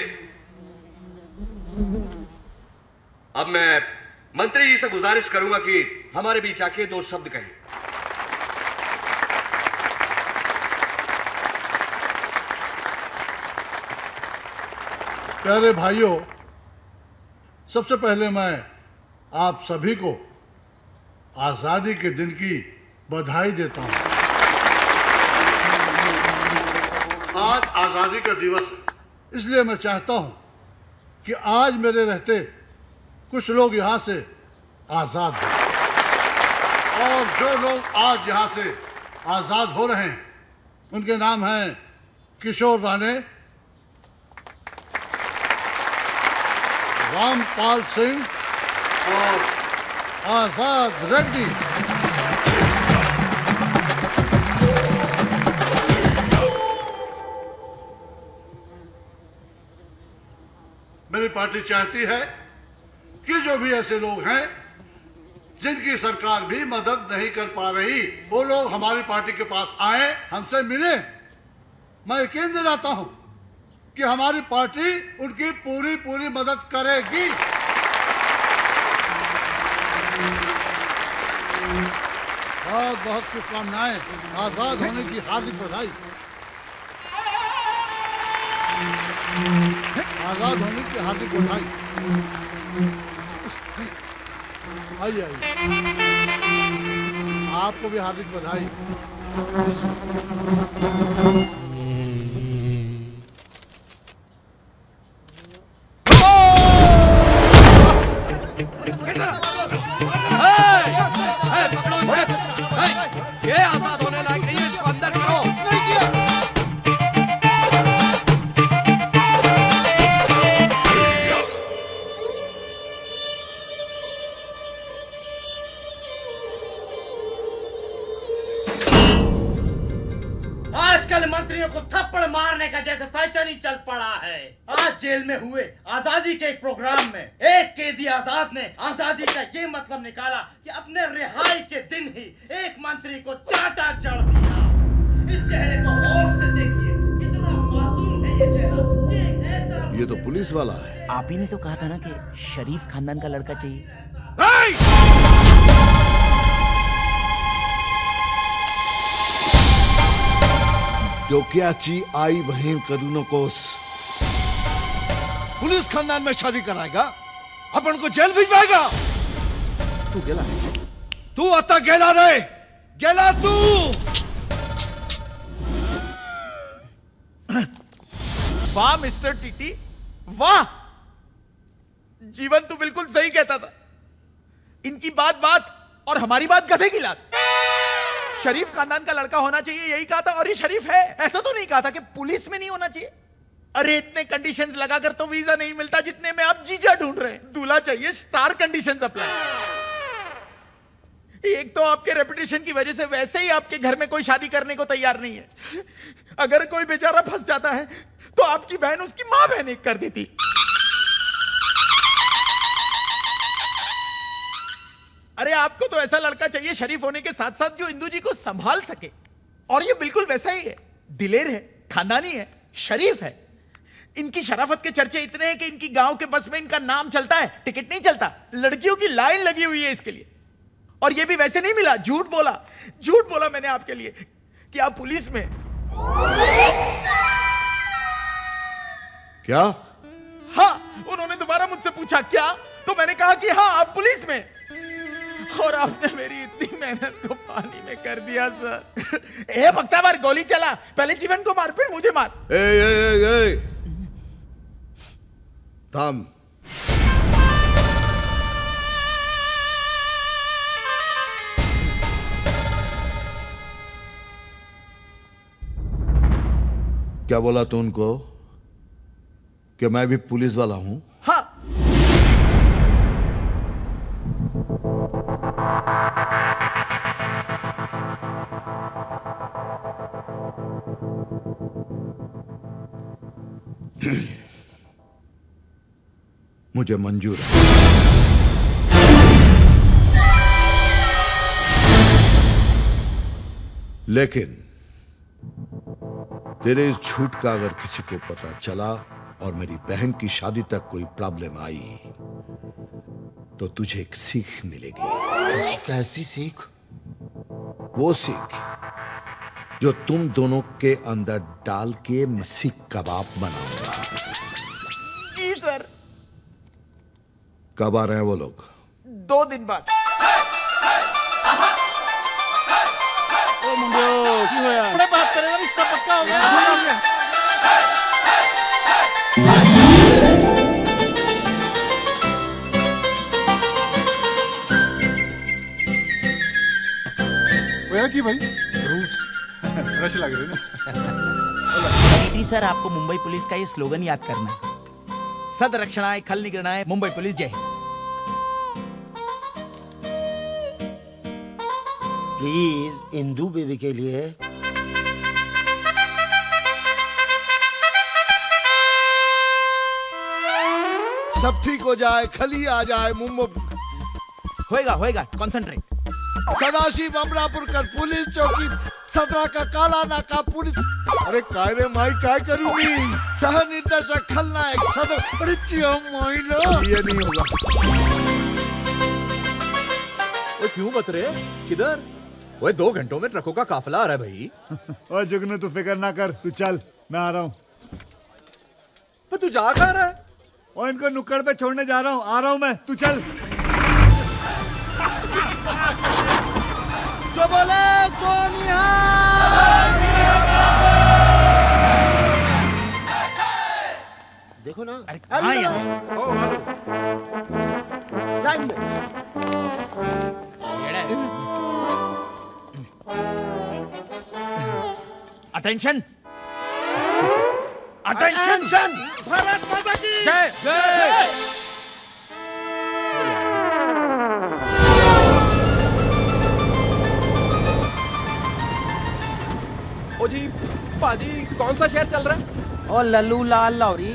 अब मैं मंत्री जी से गुजारिश करूंगा कि हमारे बीच आके 2 शब्द कहें। प्यारे भाइयों, सबसे पहले मैं आप सभी को आजादी के दिन की बधाई देता हूं। आज आजादी का दिवस है, इसलिए मैं चाहता हूं कि आज मेरे रहते कुछ लोग यहां से आजाद हो, और जो लोग आज यहां से आजाद हो रहे हैं उनके नाम हैं किशोर राणे, रामपाल सिंह और आजाद रेड्डी। मेरी पार्टी चाहती है कि जो भी ऐसे लोग हैं जिनकी सरकार भी मदद नहीं कर पा रही, वो लोग हमारी पार्टी के पास आए, हमसे मिले। मैं यकीन दिलाता हूं कि हमारी पार्टी उनकी पूरी पूरी मदद करेगी। बहुत बहुत शुभकामनाएं, आजाद होने की हार्दिक बधाई। आजाद होने की हार्दिक बधाई। आइए आपको भी हार्दिक बधाई। पकड़ो इसे। ये आजाद होने लायक नहीं है, इसको अंदर करो। आजकल मंत्रियों को थप्पड़ मारने का जैसे फैशन ही चल पड़ा है। आज जेल में हुए आजादी के एक प्रोग्राम में एक कैदी आजाद ने आजादी का ये मतलब निकाला कि अपने रिहाई के दिन ही एक मंत्री को चाटा जड़ दिया। इस चेहरे को गौर से देखिए, कितना मासूम है ये चेहरा। ये ऐसा ये तो पुलिस वाला है। आप ही ने तो कहा था ना कि शरीफ खानदान का लड़का चाहिए। डोक्याची आई बहन करूनो कोस पुलिस खानदान में शादी कराएगा, अपन को जेल भिजवाएगा। तू गेला, तू आता गेला रे, गेला तू। वाह मिस्टर टीटी, वाह। जीवन तो बिल्कुल सही कहता था। इनकी बात बात और हमारी बात गधे की लात। शरीफ खानदान का लड़का होना चाहिए यही कहा था, और ये शरीफ है। ऐसा तो नहीं कहा था कि पुलिस में नहीं होना चाहिए। अरे इतने कंडीशंस लगाकर तो वीजा नहीं मिलता जितने में आप जीजा ढूंढ रहे हैं। दूल्हा चाहिए स्टार कंडीशंस अप्लाई। एक तो आपके रेपुटेशन की वजह से वैसे ही आपके घर में कोई शादी करने को तैयार नहीं है। अगर कोई बेचारा फंस जाता है तो आपकी बहन उसकी मां बहन एक कर देती। अरे आपको तो ऐसा लड़का चाहिए शरीफ होने के साथ साथ जो इंदू जी को संभाल सके, और ये बिल्कुल वैसा ही है। दिलेर है, खानदानी है, शरीफ है। इनकी शराफत के चर्चे इतने हैं कि इनकी गांव के बस में इनका नाम चलता है, टिकट नहीं चलता। लड़कियों की लाइन लगी हुई है इसके लिए। और ये भी वैसे नहीं मिला, झूठ बोला मैंने आपके लिए कि आप पुलिस में। क्या? हाँ, उन्होंने दोबारा मुझसे पूछा क्या, तो मैंने कहा कि हाँ आप पुलिस में। और आपने मेरी इतनी मेहनत को पानी में कर दिया सर। ए भक्ता मार, गोली चला, पहले जीवन को मार फिर मुझे मार। ए थाम। क्या बोला तू उनको कि मैं भी पुलिस वाला हूं? हाँ। मुझे मंजूर है। लेकिन तेरे इस झूठ का अगर किसी को पता चला और मेरी बहन की शादी तक कोई प्रॉब्लम आई तो तुझे एक सीख मिलेगी। कैसी सीख? वो सीख जो तुम दोनों के अंदर डाल के मैं सीख कबाब बनाऊंगा। जी सर। कब आ रहे हैं वो लोग? 2 दिन बाद। ओ मुंडियो की होया? अपने बात करेगा, रिश्ता पक्का हो गया। होया कि भाई फ्रूट्स फ्रेश लग रहे ना। टीटी सर, आपको मुंबई पुलिस का ये स्लोगन याद करना है। सद रक्षणाय खल निग्रहणाय मुंबई पुलिस जय हिंद। प्लीज इंदू बेबी के लिए। सब ठीक हो जाए, खली आ जाए मुंबई। होएगा, कंसंट्रेट। सदाशिव अमरापुर कर पुलिस चौकी, 17 का काला नाका पुलिस। अरे काय रे माई काय करूंगी? सह निर्देशक खलनायक सदर। अरे चिया माई लो, ये नहीं होगा। वो क्यों बत रहे? किधर? वो 2 घंटों में ट्रकों का काफिला आ रहा है भाई। और जुगनू तू फिक्र ना कर, तू चल, मैं आ रहा हूँ। पर तू जा कहाँ रहा है? और इनको नुक्कड़ पे छोड़ने जा रहा हूँ, आ रहा हूँ मैं, तू चल। जो बोले सोनिया। देखो ना, अरे कहाँ यहाँ? लाइन में। Attention, attention. भारत माता की जय जय। ओ जी पाजी, कौन सा शहर चल रहा है? ओ लल्लू लाल लौरी,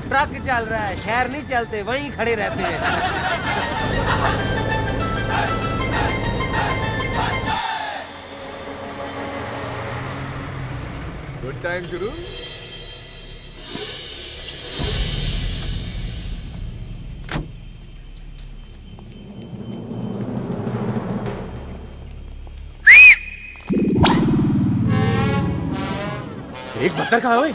ट्रक चल रहा है, शहर नहीं चलते, वहीं खड़े रहते हैं। गुड टाइम शुरू। एक बत्तर कहाँ हुए?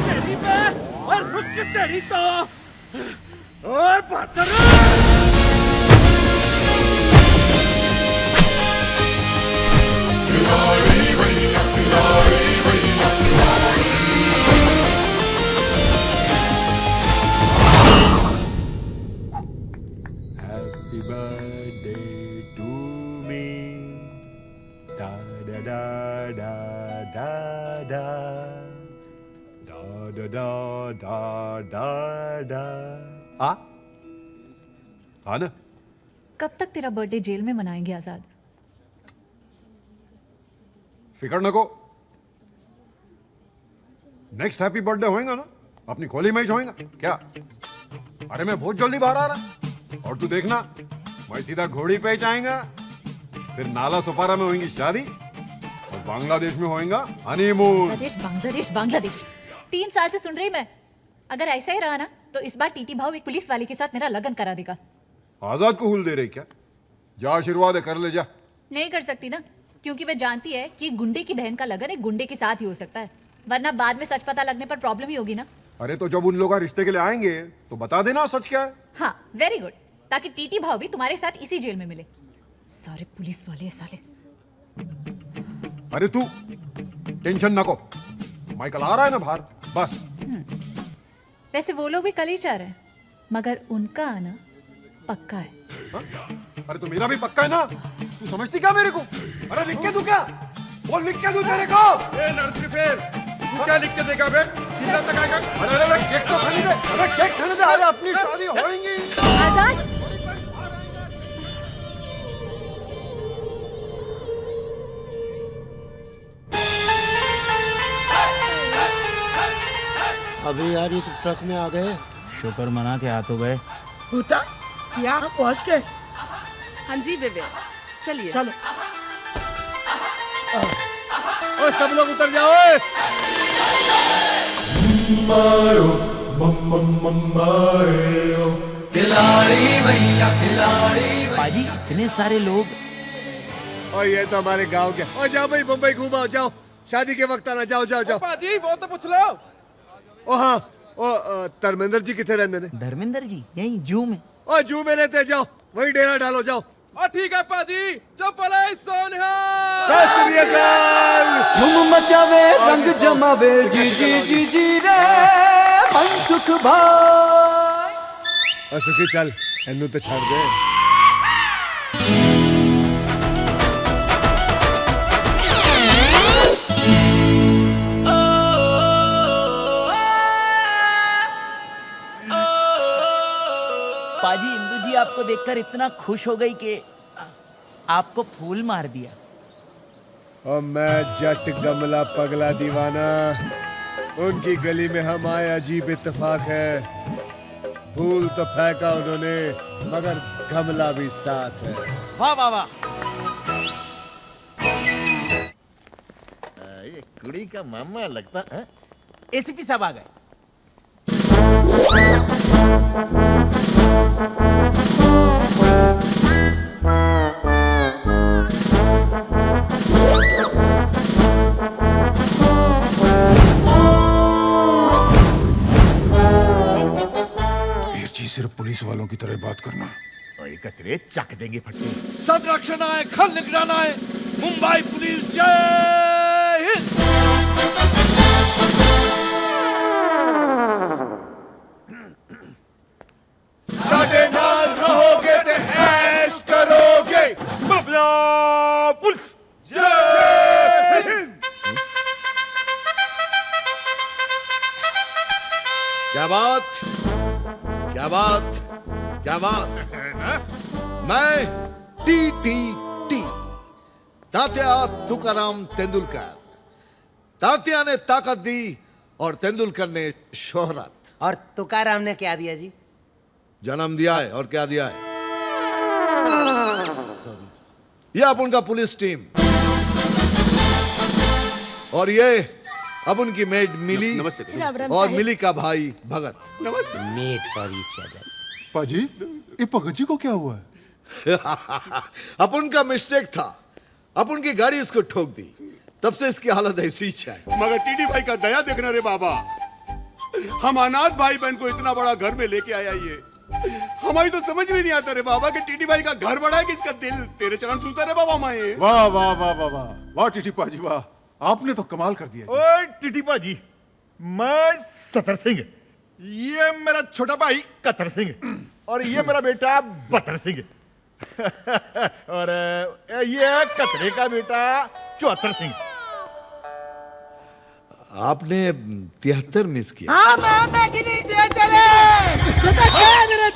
तेरी पे और रुक तेरी तो। ओए बत्तर। Happy birthday to me. डा डा डा डा डा हाँ ना। कब तक तेरा बर्थडे जेल में मनाएंगे आजाद? फिकर नको, नेक्स्ट हैप्पी बर्थडे होएगा ना अपनी खोली में ही होएगा क्या? अरे मैं बहुत जल्दी बाहर आ रहा और तू देखना मैं सीधा घोड़ी पे जाएगा, फिर नाला सुपारा में होगी शादी और बांग्लादेश में होएगा हनीमून। बांग्लादेश बांग्लादेश बांग्लादेश 3 साल से सुन रही मैं। अगर ऐसा ही रहा ना तो इस बार टीटी भाव एक पुलिस वाले के साथ मेरा लगन करा देगा। आजाद को हुल दे रही क्या? जा आशीर्वाद है, कर ले जा। नहीं कर सकती ना, क्योंकि मैं जानती है कि गुंडे की बहन का लगन एक गुंडे के साथ ही हो सकता है, वरना बाद में सच पता लगने पर प्रॉब्लम ही होगी ना। अरे तो जब उन लोग रिश्ते के लिए आएंगे तो बता देना सच क्या है। हाँ वेरी गुड, ताकि टीटी भाव भी तुम्हारे साथ इसी जेल में मिले। सारे पुलिस वाले साले। अरे तू टेंशन न को, माइकल आ रहा है ना बाहर, बस। वैसे वो लोग भी कल ही चाह रहे हैं, मगर उनका आना पक्का है। हा? अरे तो मेरा भी पक्का है ना, तू समझती क्या मेरे को? अरे लिख के दूं क्या? वो लिख के दूं तेरे को? नर्सरी फेर, तू क्या लिख के देगा बे? सीधा तक आएगा। अरे केक तो खाने दे, अरे केक खाने दे। अरे अपनी शादी होएगी। आजाद अभी यार ये तो ट्रक में आ गए। शुक्र मना के आ तो गए। भूता क्या पहुंच गए? हाँ जी बेबे, चलिए चलो। ओ सब लोग उतर जाओ। खिलाड़ी भैया खिलाड़ी। पाजी इतने सारे लोग। और ये तो हमारे गांव के। और जाओ भाई मुंबई घूमाओ, जाओ शादी के वक्त आना। जाओ जाओ जाओ। पाजी वो तो पूछ लो। ओ हाँ, ओ धर्मेंद्र जी कितने रहते ने? धर्मेंद्र जी यही जू में। ओ जू में रहते, जाओ वही डेरा डालो, जाओ। ठीक है पाजी, चप्पल सोनिया। सत श्री अकाल। धूम मचावे रंग जमावे जी जी जी जी रे मनसुख भाई। सुखी चल एनू तो छाड़ दे। पाजी इंदू जी आपको देखकर इतना खुश हो गई कि आपको फूल मार दिया। और मैं जट गमला पगला दीवाना, उनकी गली में हम आए अजीब इत्तेफाक है। फूल तो फेंका उन्होंने मगर गमला भी साथ है। वाह वाह वाह। ये कुड़ी का मामा लगता है। एसीपी साहब आ गए। सिर्फ पुलिस वालों की तरह बात करना। एकत्रे चक देंगे फट्टे। सदरक्षण आए, खल निगरान आए, मुंबई पुलिस जय हिंद। साडे नाल रहोगे ते ऐश करोगे। पुलिस जय हिंद। क्या बात, क्या बात, क्या बात। मैं टी तात्या तुकाराम तेंदुलकर। तात्या ने ताकत दी और तेंदुलकर ने शोहरत। और तुकाराम ने क्या दिया जी? जन्म दिया है। और क्या दिया है? ये अब उनका पुलिस टीम और ये अब उनकी मेड मिली। नमस्ते। और मिली का भाई भगत। नमस्ते। Made for each other. पाजी ये भगत जी को क्या हुआ है? अपन का मिस्टेक था, अपन की गाड़ी इसको ठोक दी, तब से इसकी हालत ऐसी ही है। मगर टीडी भाई का दया देखना रे बाबा, हम अनाथ भाई बहन को इतना बड़ा घर में लेके आया। ये हमारी तो समझ में नहीं आता रे बाबा कि टीडी भाई का घर बड़ा है कि इसका दिल तेरे चरण छूता रे बाबा। माए वाह वाह वाह वाह वाह वाह टीटी पाजी वाह, आपने तो कमाल कर दिया। ओए टीटी पाजी, मैं सतर सिंह, ये मेरा छोटा भाई कतर सिंह और ये मेरा बेटा बतर सिंह और ये कतरे का बेटा चौहत्तर सिंह। आपने 73 मिस किया। हाँ मैं कि नीचे चले बेटा क्या है मेरे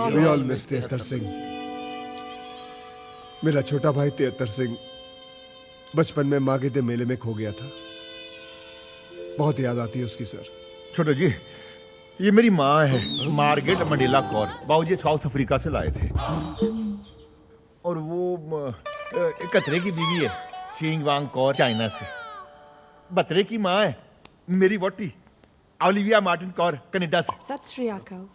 We all miss 73 सिंह। मेरा छोटा भाई 73 सिंह बचपन में मागिदे मेले में खो गया था। बहुत याद आती है उसकी सर। छोटो जी, ये मेरी माँ है, मार्गरेट मंडेला कौर। बाबूजी साउथ अफ्रीका से लाए थे। और वो कतरे की बीवी है, सिंग वांग कौर, चाइना से। बतरे की माँ है मेरी वोटी, ओलिविया मार्टिन कौर, कनाडा से। सत श्री अकाल।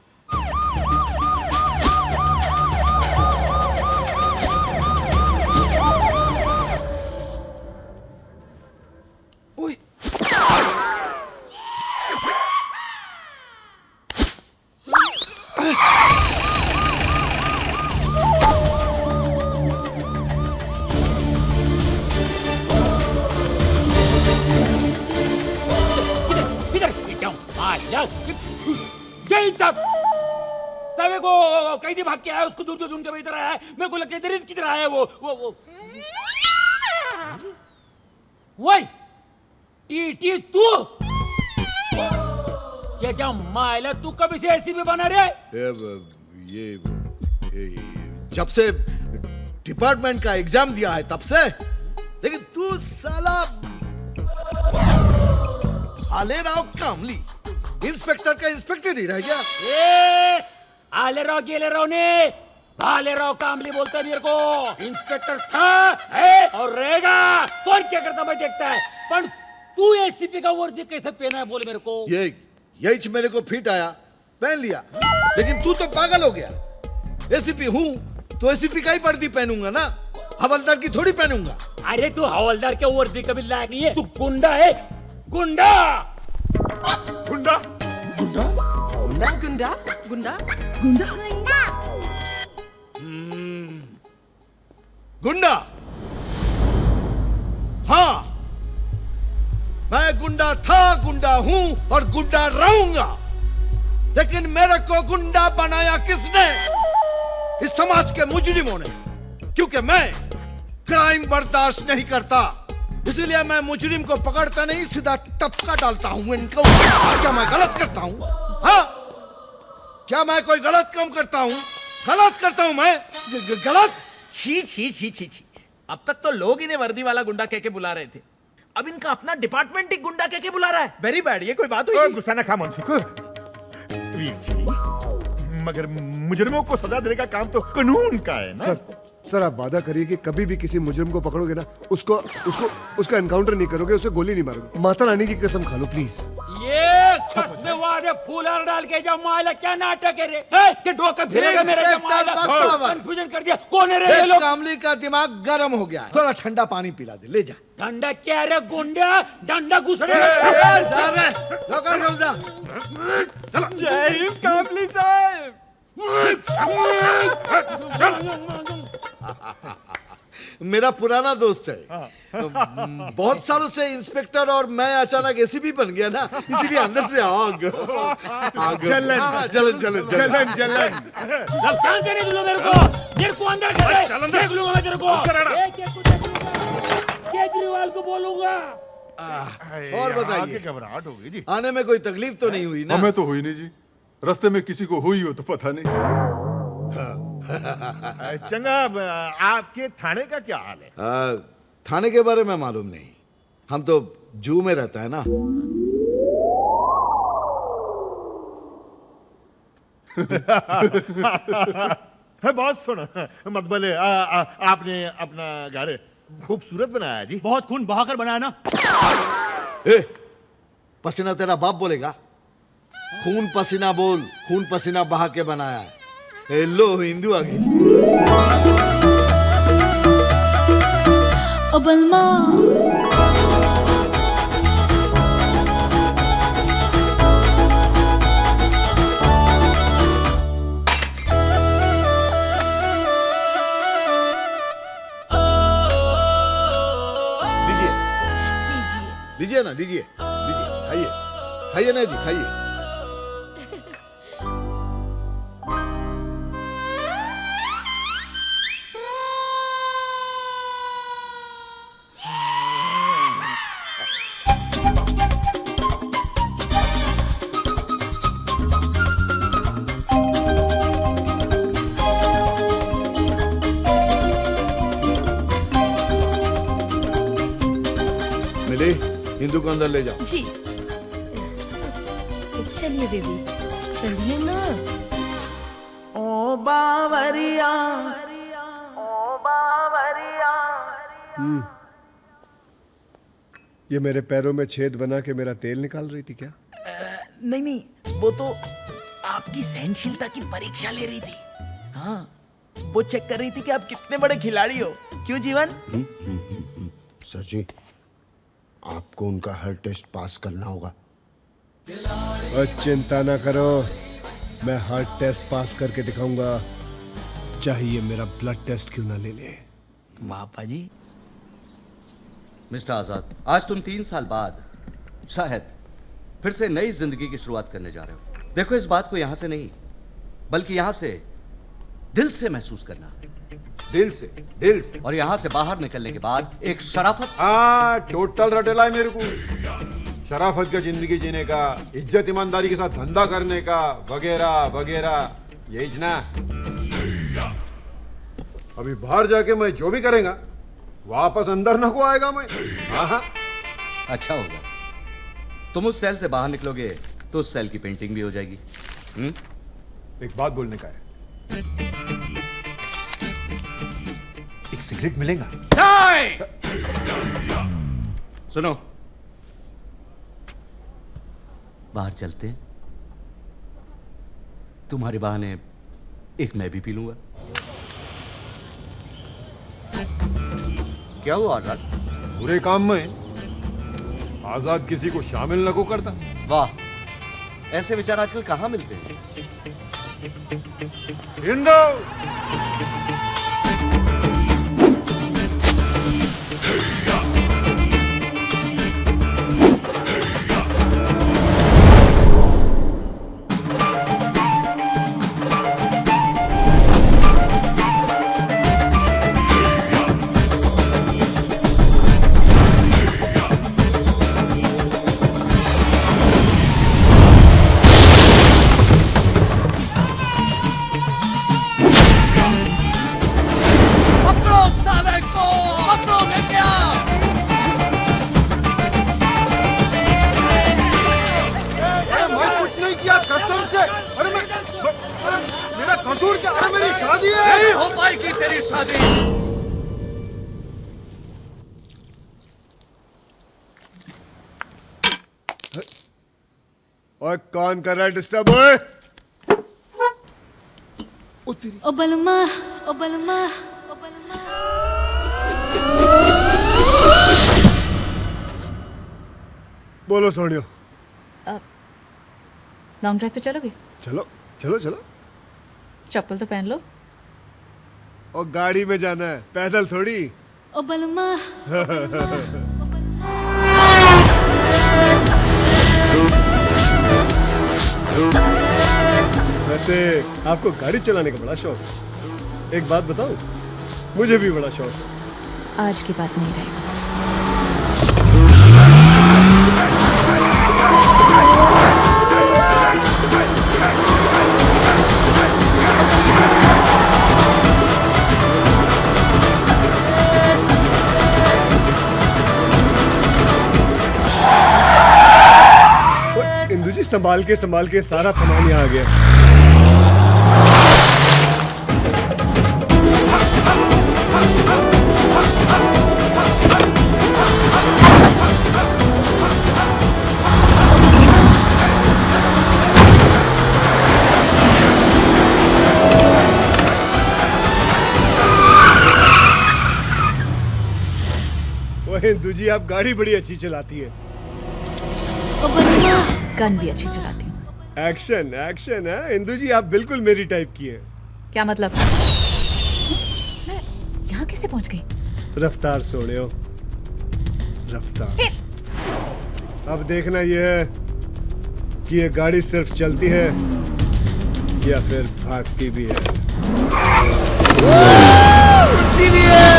सवे को कैदी भाग के आया, उसको दूर ढूंढ के इधर आया है। मेरे को लगता है इधर किधर आया है वो वही टी तू ये क्या मायला, तू कभी से ऐसी भी बना रे? ये जब से डिपार्टमेंट का एग्जाम दिया है तब से। लेकिन तू साला भालेराव कामली इंस्पेक्टर का इंस्पेक्टर ही रह गया। आलेराव गेलेराव ने भालेराव कामली बोलता है मेरे को। इंस्पेक्टर था, है और रहेगा। कौन क्या करता मैं देखता है। पर तू एसीपी का वर्दी कैसे पहना है बोल मेरे को। यही मेरे को फिट आया, पहन लिया। लेकिन तू तो पागल हो गया। एसीपी हूँ तो एसीपी का ही वर्दी पहनूंगा ना, हवलदार की थोड़ी पहनूंगा। अरे तू हवलदार के वर्दी कभी लायक नहीं है। तू गुंडा है, गुंडा गुंडा गुंडा गुंडा गुंडा गुंडा गुंडा। हाँ, मैं गुंडा था, गुंडा हूं और गुंडा रहूंगा। लेकिन मेरे को गुंडा बनाया किसने? इस समाज के मुजरिमों ने। क्योंकि मैं क्राइम बर्दाश्त नहीं करता, इसलिए मैं मुजरिम को पकड़ता नहीं, सीधा टपका डालता हूं इनको। क्या मैं गलत करता हूं? हाँ, क्या मैं कोई गलत काम करता हूं? गलत करता हूं मैं? गलत? छी छी छी छी छी। अब तक तो लोग इन्हें वर्दी वाला गुंडा कह के बुला रहे थे, अब इनका अपना डिपार्टमेंट ही गुंडा कह के बुला रहा है। Very bad. ये कोई बात हुई? गुस्सा ना खा मनसुख। वीर जी, मगर मुजरिमों को सजा देने का काम तो कानून का है ना। सर आप वादा करिए कि कभी भी किसी मुजरिम को पकड़ोगे ना, उसका एनकाउंटर नहीं करोगे, उसे गोली नहीं मारोगे। माता रानी की कसम खा लो प्लीज। ये कसम वादे फूलर डाल के जब मायला क्या नाटक है रे? के डोका फिरेगा मेरे जमाला। कंफ्यूजन कर दिया। कौन है रे ये लोग? कामली का दिमाग गर्म हो गया है, थोड़ा ठंडा पानी पिला दे, ले जा। ठंडा क्या रे गुंडा? डंडा घुसड़े। जय हिंद कामली साहब। मेरा पुराना दोस्त है, बहुत सालों से इंस्पेक्टर, और मैं अचानक एसीपी बन गया ना, इसीलिए अंदर से आग जलन जलन जलन जलन जलन। जानते नहीं मेरे को अंदर कर देख लूंगा मैं तेरे को। केजरीवाल को बोलूंगा। और बताइए, घबराहट हो गई जी। आने में कोई तकलीफ तो नहीं हुई ना? हमें तो हुई नहीं जी, रास्ते में किसी को हुई हो तो पता नहीं। चंगा, आपके थाने का क्या हाल है? थाने के बारे में मालूम नहीं, हम तो जू में रहता है ना। बॉस सुन, मत बोले। आपने अपना घर खूबसूरत बनाया जी। बहुत खून बहाकर बनाया ना। पसीना तेरा बाप बोलेगा? खून पसीना बोल, खून पसीना बहा के बनाया है। लो हिंदू आ गई। ओबलमा लीजिए ना, लीजिए लीजिए, खाइए खाइए ना जी, खाइए। मिली, हिंदू को अंदर ले जाओ। जी चलिए बेबी, चलिए ना। ओ बावरिया, ओ बावरिया। ये मेरे पैरों में छेद बना के मेरा तेल निकाल रही थी क्या? नहीं नहीं, वो तो आपकी सहनशीलता की परीक्षा ले रही थी। हाँ, वो चेक कर रही थी कि आप कितने बड़े खिलाड़ी हो। क्यों जीवन? सर जी, आपको उनका हर टेस्ट पास करना होगा। और चिंता ना करो, मैं हर टेस्ट पास करके दिखाऊंगा, चाहिए मेरा ब्लड टेस्ट क्यों ना ले ले। पापा जी। मिस्टर आजाद, आज तुम 3 साल बाद शायद फिर से नई जिंदगी की शुरुआत करने जा रहे हो। देखो, इस बात को यहां से नहीं बल्कि यहां से दिल से महसूस करना। दिल से और यहां से बाहर निकलने के बाद एक शराफत। टोटल रटेला है मेरे को। शराफत का जिंदगी जीने का, इज्जत ईमानदारी के साथ धंधा करने का, वगैरह वगैरह, यही ना। अभी बाहर जाके मैं जो भी करेगा वापस अंदर न को आएगा मैं। अच्छा होगा, तुम उस सेल से बाहर निकलोगे तो उस सेल की पेंटिंग भी हो जाएगी। एक बात बोलने का है, एक सिगरेट मिलेगा? सुनो, बाहर चलते हैं, तुम्हारे बहाने एक मैं भी पी लूंगा। क्या हुआ आजाद? बुरे काम में आजाद किसी को शामिल न को करता। वाह, ऐसे विचार आजकल कहां मिलते हैं? हिंदू और कौन कर रहा है डिस्टर्ब? ओए ओ बलमा, ओ बलमा, ओ बलमा। बोलो सोनियो। लॉन्ग ड्राइव पे चलोगे? चलो चलो चलो। चप्पल तो पहन लो। और गाड़ी में जाना है, पैदल थोड़ी। ओ बलमा, वैसे आपको गाड़ी चलाने का बड़ा शौक है। एक बात बताऊं, मुझे भी बड़ा शौक है। आज की बात नहीं रहेगा। इंदु जी, संभाल के सारा सामान यहाँ आ गया। ओए इंदु जी, आप गाड़ी बड़ी अच्छी चलाती है। गन भी अच्छी चलाती हूँ। एक्शन एक्शन है इंदु जी, आप बिल्कुल मेरी टाइप की है। क्या मतलब? मैं यहाँ कैसे पहुँच गई? रफ्तार सोने हो, रफ्तार। अब देखना ये कि ये गाड़ी सिर्फ चलती है या फिर भागती भी है। उड़ती भी है।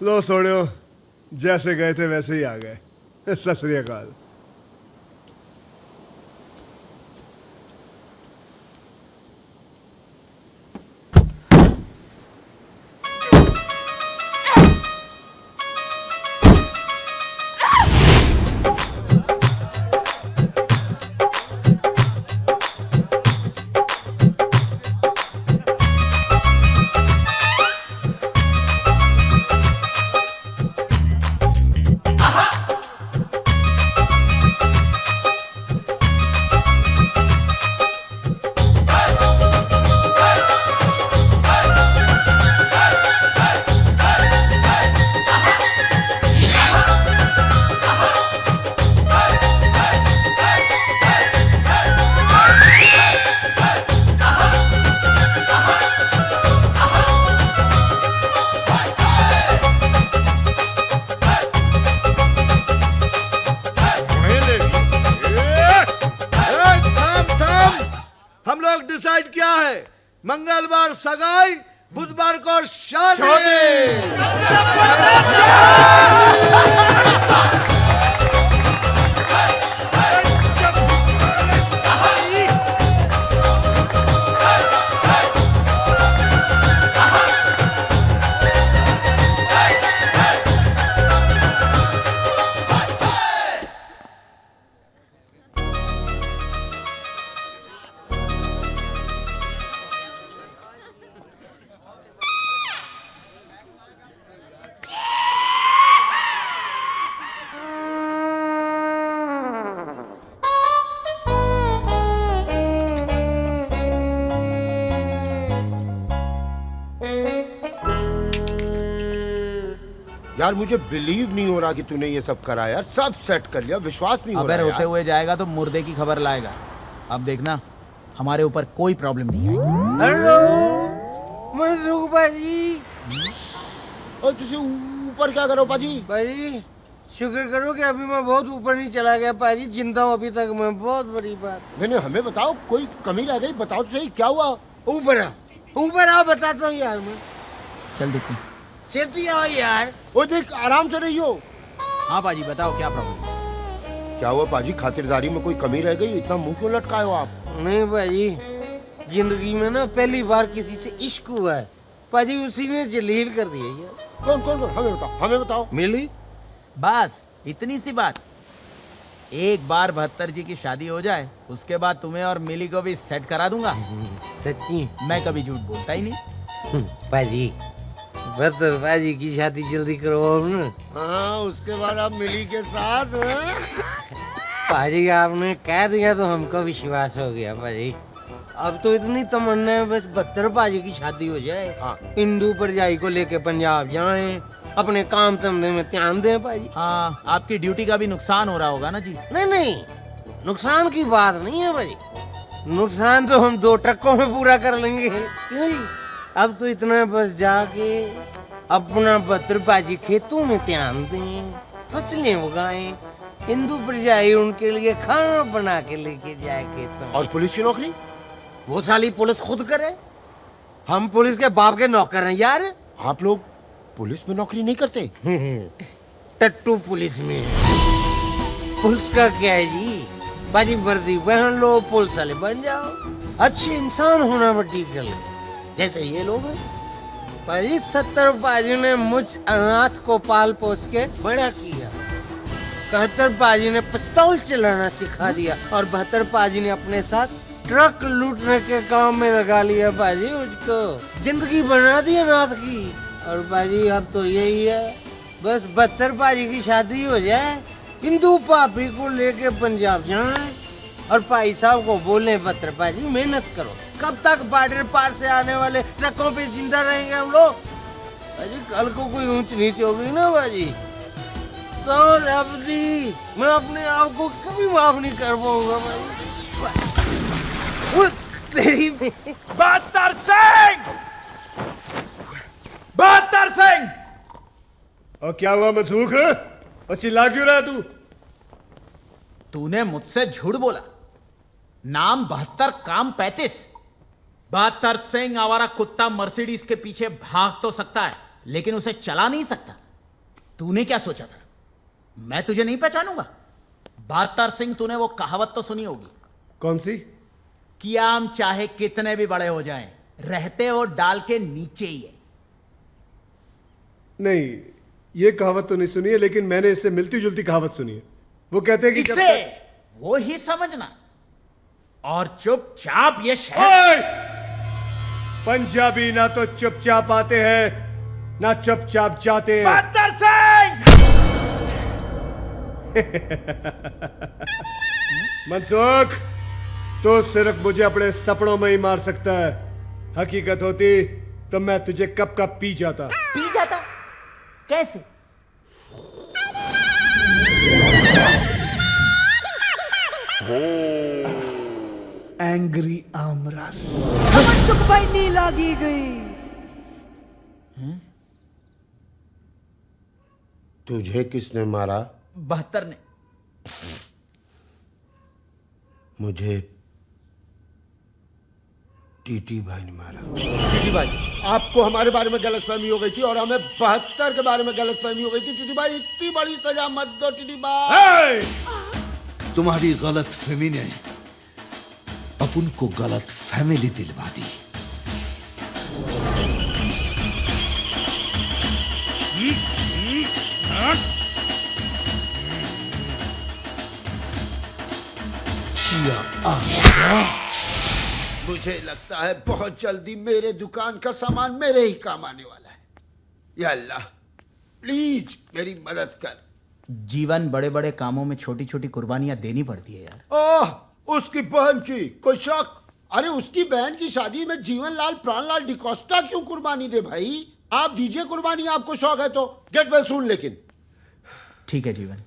लो सोड़ियो, जैसे गए थे वैसे ही आ गए। सत श्री अकाल। डिसाइड किया है, मंगलवार सगाई, बुधवार को शादी। यार मुझे बिलीव नहीं हो रहा कि तूने ये सब करा यार, सब सेट कर लिया, विश्वास नहीं हो रहा अगर यार। होते हुए जाएगा तो मुर्दे की खबर लाएगा। अब देखना हमारे ऊपर कोई प्रॉब्लम नहीं आएगी। हेलो मनसुख भाजी। और तुझे ऊपर क्या करो पाजी? भाजी शुक्र करो कि अभी मैं बहुत ऊपर नहीं चला गया पाजी, जिंदा हूँ अभी तक मैं, बहुत बड़ी बात। मैंने हमें बताओ, कोई कमी रह गई? बताओ तो सही क्या हुआ? ऊपर आओ बताता हूँ यार मैं। चल देखते छेती आओ यार। ओ देख, आराम से रहियो। हाँ पाजी बताओ क्या प्रॉब्लम? क्या हुआ पाजी, खातिरदारी में कोई कमी रह गई? इतना मुंह क्यों लटकाए हो आप? नहीं पाजी, जिंदगी में ना पहली बार किसी से इश्क हुआ है पाजी, उसी ने जलील कर दिया यार। कौन कौन कौन? हमें बताओ, हमें बताओ। मिली? बस इतनी सी बात। एक बार 72 जी की शादी हो जाए, उसके बाद तुम्हें और मिली को भी सेट करा दूंगा। सच्ची? मैं कभी झूठ बोलता ही नहीं। पाजी 72 पाजी की शादी जल्दी करवाओ ना। हाँ, उसके बाद आप मिली के साथ पाजी आपने कह दिया तो हमको विश्वास हो गया पाजी। अब तो इतनी तमन्ना है बस बहत्तर पाजी की शादी हो जाए, इंदू परजाई को लेके पंजाब जाएं, अपने काम धंधे में ध्यान दें पाजी। हाँ, आपकी ड्यूटी का भी नुकसान हो रहा होगा ना जी? नहीं नहीं, नुकसान की बात नहीं है भाई, नुकसान तो हम 2 ट्रकों में पूरा कर लेंगे। क्यों जी? अब तो इतना बस जाके अपना 72 पाजी खेतों में ध्यान दें, फसलें उगाएं, हिंदू प्रजाई उनके लिए खाना बना के लेके जाए खेतों में। और पुलिस की नौकरी? वो साली पुलिस खुद करे, हम पुलिस के बाप के नौकर हैं यार। आप लोग पुलिस में नौकरी नहीं करते? टट्टू पुलिस में है। पुलिस का क्या है जी, बाजी वर्दी पहन लो, पुलिस वाले बन जाओ, अच्छे इंसान होना बड़ी गल है, जैसे ये लोग हैं। बाजी 70 पाजी ने मुझ अनाथ को पाल पोस के बड़ा किया, 71 पाजी ने पिस्तौल चलाना सिखा दिया और 72 पाजी ने अपने साथ ट्रक लूटने के काम में लगा लिया बाजी मुझको। जिंदगी बना दी अनाथ की। और बाजी अब तो यही है, बस 72 पाजी की शादी हो जाए, हिंदू पापी को लेके पंजाब जाए और भाई साहब को बोले 72 पाजी मेहनत करो। कब तक बॉर्डर पार से आने वाले ट्रकों पे जिंदा रहेंगे हम लोग? बाजी कल को कोई ऊंच नीच हो गई ना बाजी, सौर अवधि मैं अपने आप को कभी माफ नहीं कर पाऊंगा भाई। तेरी 72 सिंह! 72 सिंह! और क्या हुआ मनसूख, और चिल्ला क्यों रहा तू? तूने मुझसे झूठ बोला। नाम 72, काम 35। 72 सिंह आवारा कुत्ता मर्सिडीज के पीछे भाग तो सकता है, लेकिन उसे चला नहीं सकता। तूने क्या सोचा था, मैं तुझे नहीं पहचानूंगा? 72 सिंह, तूने वो कहावत तो सुनी होगी। कौन सी? कि आम चाहे कितने भी बड़े हो जाएं, रहते वो डाल के नीचे ही है। नहीं, ये कहावत तो नहीं सुनी है, लेकिन मैंने इससे मिलती जुलती कहावत सुनी है। वो कहते हैं कि इसे वो ही समझना और चुपचाप ये शहर। पंजाबी ना तो चुपचाप आते हैं ना चुपचाप जाते हैं। 72 सिंह! मनसुख, तो सिर्फ मुझे अपने सपनों में ही मार सकता है। हकीकत होती तो मैं तुझे कब का पी जाता। पी जाता? कैसे? एंग्री आमरस। मनसुख भाई नी लागी गई। तुझे किसने मारा? 72 ने। मुझे टीटी भाई ने मारा। टीटी भाई, आपको हमारे बारे में गलतफहमी हो गई थी और हमें 72 के बारे में गलतफहमी हो गई थी। टीटी भाई, इतनी बड़ी सजा मत दो टीटी भाई। तुम्हारी गलत फहमी ने अपन को गलत फैमिली दिलवा दी। मुझे लगता है बहुत जल्दी मेरे दुकान का सामान मेरे ही काम आने वाला है। या अल्लाह, प्लीज मेरी मदद कर। जीवन बड़े बड़े कामों में छोटी छोटी कुर्बानियां देनी पड़ती है यार। ओह, उसकी बहन की कोई शक? अरे उसकी बहन की शादी में जीवनलाल प्राणलाल डिकोस्टा क्यों कुर्बानी दे भाई? आप दीजिए कुर्बानी, आपको शौक है तो। Get well soon. लेकिन ठीक है जीवन,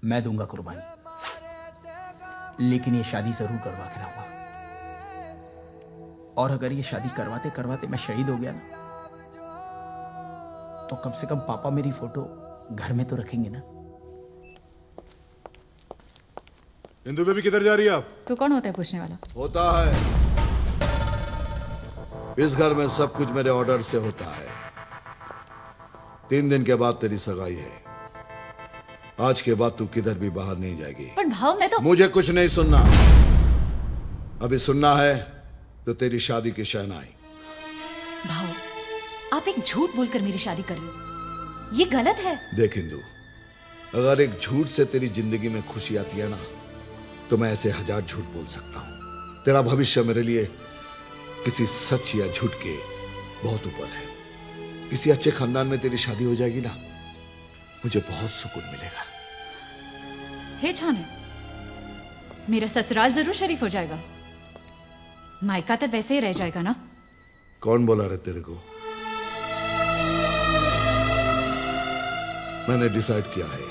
मैं दूंगा कुर्बानी, लेकिन ये शादी जरूर करवा के रहूंगा। और अगर ये शादी करवाते करवाते मैं शहीद हो गया ना, तो कम से कम पापा मेरी फोटो घर में तो रखेंगे ना। इंदु बेबी किधर जा रही है आप? तू कौन होता है पूछने वाला? होता है, इस घर में सब कुछ मेरे ऑर्डर से होता है। 3 दिन के बाद तेरी सगाई है। आज के बाद तू किधर भी बाहर नहीं जाएगी। पर भाव, मैं तो मुझे कुछ नहीं सुनना। अभी सुनना है तो तेरी शादी की शहनाई। भाव, आप एक झूठ बोलकर मेरी शादी कर लो, ये गलत है। देख इंदु, अगर एक झूठ से तेरी जिंदगी में खुशी आती है ना, तो मैं ऐसे 1000 झूठ बोल सकता हूं। तेरा भविष्य मेरे लिए किसी सच या झूठ के बहुत ऊपर है। किसी अच्छे खानदान में तेरी शादी हो जाएगी ना, मुझे बहुत सुकून मिलेगा। हे छाने मेरा ससुराल जरूर शरीफ हो जाएगा, मायका तो वैसे ही रह जाएगा ना। कौन बोला रे तेरे को? मैंने डिसाइड किया है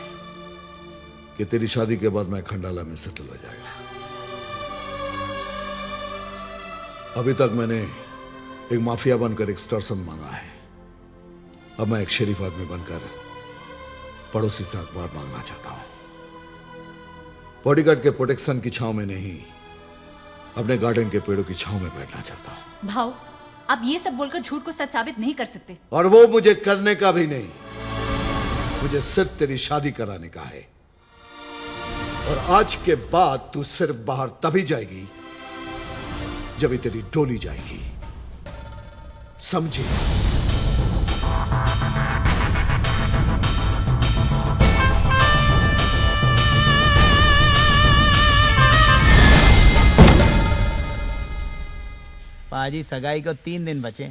कि तेरी शादी के बाद मैं खंडाला में सेटल हो जाएगा। अभी तक मैंने एक माफिया बनकर एक्सटॉर्शन मांगा है, अब मैं एक शरीफ आदमी बनकर पड़ोसी से अखबार मांगना चाहता हूं। बॉडीगार्ड के प्रोटेक्शन की छांव में नहीं, अपने गार्डन के पेड़ों की छांव में बैठना चाहता हूं। भाव, आप ये सब बोलकर झूठ को सच साबित नहीं कर सकते। और वो मुझे करने का भी नहीं, मुझे सिर्फ तेरी शादी कराने का है। और आज के बाद तू सिर्फ बाहर तभी जाएगी जब ही तेरी डोली जाएगी, समझी? पाजी सगाई को 3 दिन बचे,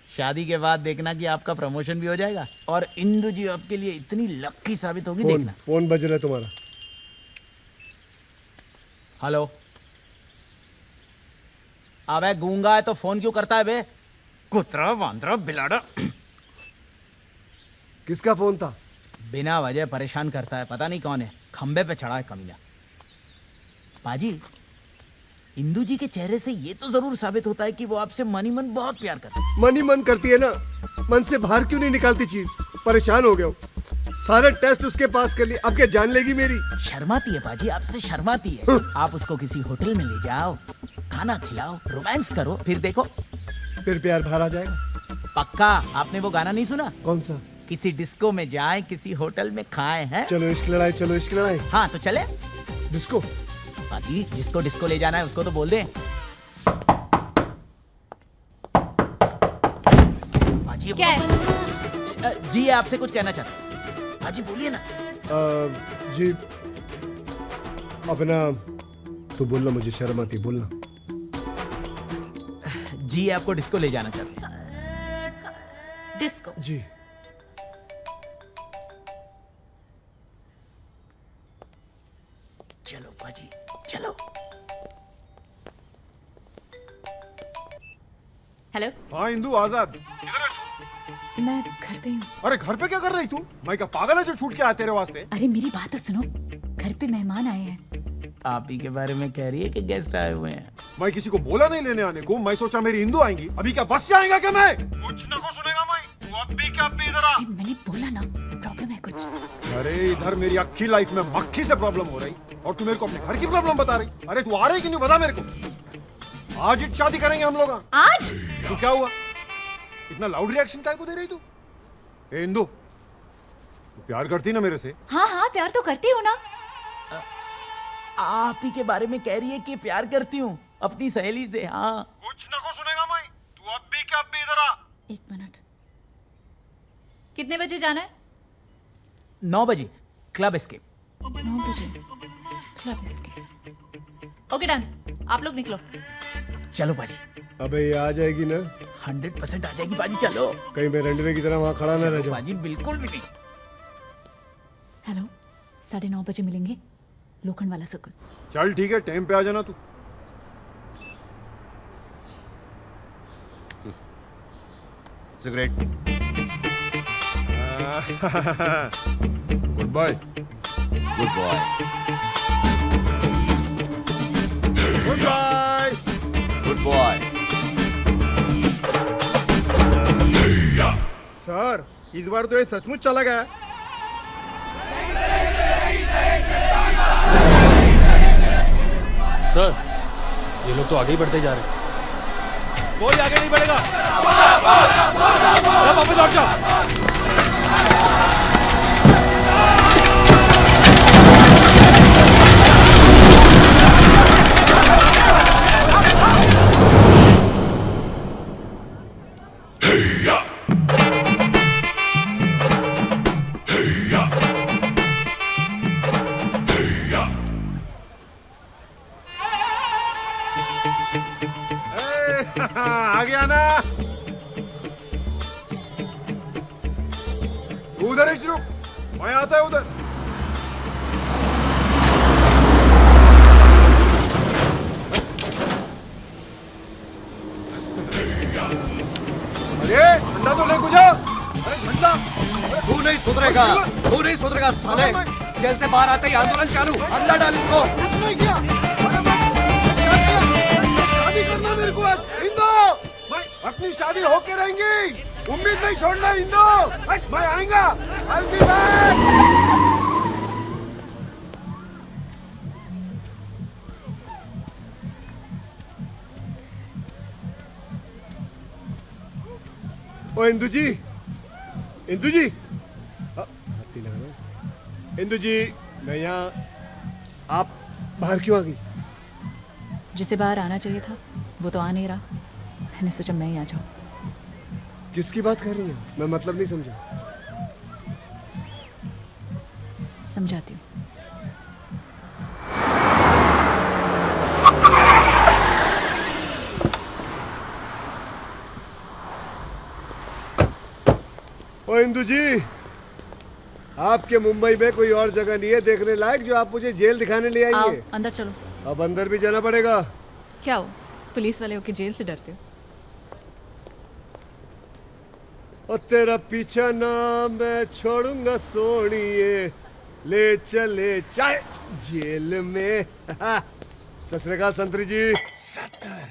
शादी के बाद देखना कि आपका प्रमोशन भी हो जाएगा और इंदु जी आपके लिए इतनी लक्की साबित होगी, देखना। फोन बज रहा है तुम्हारा। हेलो। अबे गूंगा है तो फोन क्यों करता है बे? कुतरा वांदरा बिलाड़ा। किसका फोन था? बिना वजह परेशान करता है, पता नहीं कौन है, खंबे पे चढ़ा है कमीना। पाजी, इंदु जी के चेहरे से ये तो जरूर साबित होता है कि वो आपसे मन ही मन बहुत प्यार करती है। मन ही मन करती है ना, मन से बाहर क्यों नहीं निकालती चीज? परेशान हो गया हूँ, सारे टेस्ट उसके पास कर लिए, अब क्या जान लेगी मेरी? शर्माती है पाजी, आपसे शर्माती है। आप उसको किसी होटल में ले जाओ, खाना खिलाओ, रोमांस करो, फिर देखो फिर प्यार बाहर आ जाएगा। पक्का। आपने वो गाना नहीं सुना? कौन सा? किसी डिस्को में जाएं, किसी होटल में खाएं, हैं? चलो इश्क लड़ाई, चलो इश्क लड़ाई। हाँ तो चले। डिस्को? पाजी, जिसको डिस्को ले जाना है उसको तो बोल दे। पाजी क्या है? जी आपसे कुछ कहना चाहते हैं। पाजी बोलिए ना। जी अपना तू बोलना, मुझे शर्म आती, बोलना। जी आपको डिस्को ले जाना चाहते हैं। डिस्को? जी। चलो पाजी चलो। हेलो। हाँ इंदु, आजाद। मैं घर पे हूँ। अरे घर पे क्या कर रही तू? मैं क्या पागल है जो छूट के आया तेरे वास्ते? अरे मेरी बात तो सुनो, घर पे मेहमान आए हैं। आप ही के बारे में कह रही है कि गेस्ट आए हुए हैं। मैं किसी को बोला नहीं लेने आने को, मैं सोचा मेरी इंदु आएंगी। अभी क्या बस से आएगा क्या? मैं कुछ न को सुनेगा मैं। तू अब भी इधर आ। मैंने बोला ना, प्रॉब्लम है कुछ। अरे इधर मेरी अच्छी लाइफ में मक्खी से प्रॉब्लम हो रही और तू मेरे को अपने घर की प्रॉब्लम बता रही। अरे तू आ रही कि नहीं बता मेरे को। आज ही शादी करेंगे हम लोग। आज? तू क्या हुआ, इतना लाउड रिएक्शन काय को दे रही तू? ए इंदु, तू प्यार करती ना मेरे से? हाँ हाँ प्यार तो करती हूँ ना। आप ही के बारे में कह रही है कि प्यार करती हूँ अपनी सहेली से। हाँ कुछ न को सुनेगा मैं। तू अब भी इधर आ। 1 मिनट। कितने बजे जाना है? 9 बजे क्लब एस्केप। 9 बजे क्लब एस्केप। ओके डन, आप लोग निकलो। चलो पाजी। अबे ये आ जाएगी ना? 100% आ जाएगी पाजी, चलो। कहीं मैं रंडवे की तरह वहां खड़ा ना रह जाऊं। पाजी बिल्कुल भी नहीं। हेलो, 9:30 बजे मिलेंगे, लोखंड वाला सर्कल। चल ठीक है, टाइम पे आ जाना तू। Cigarette. Good bye. Good boy. Good bye. Good boy. Sir इस बार तो ये सचमुच चला गया। सर ये लोग तो आगे ही बढ़ते जा रहे हैं। कोई आगे नहीं बढ़ेगा। वापस लौट जाओ। आ गया ना तू? उधर ही रुक, मैं आता है उधर। जेल से बाहर आते ही आंदोलन चालू, अंदर डाल इसको। शादी करना मेरे को आज इंदो, मैं अपनी शादी होके रहेंगी, उम्मीद नहीं छोड़ना इंदो, मैं आएगा, I'll be back। ओ इंदू जी, इंदू जी, हाथी लगा रहा। इंदू जी, मैं यहाँ, आप बाहर क्यों आ गई? जिसे बाहर आना चाहिए था वो तो आ नहीं रहा, मैंने सोचा मैं ही आ जाऊं। किसकी बात कर रही हैं? मैं मतलब नहीं समझा। समझाती हूँ। ओ इंदू जी, आपके मुंबई में कोई और जगह नहीं है देखने लायक जो आप मुझे जेल दिखाने ले आओ आएंगे? अंदर चलो। अब अंदर भी जाना पड़ेगा। क्या हो, पुलिस वाले हो कि जेल से डरते हो? और तेरा पीछा ना मैं छोड़ूंगा सोनिए, ले चले चाहे जेल में। सत श्री अकाल संतरी जी। 70,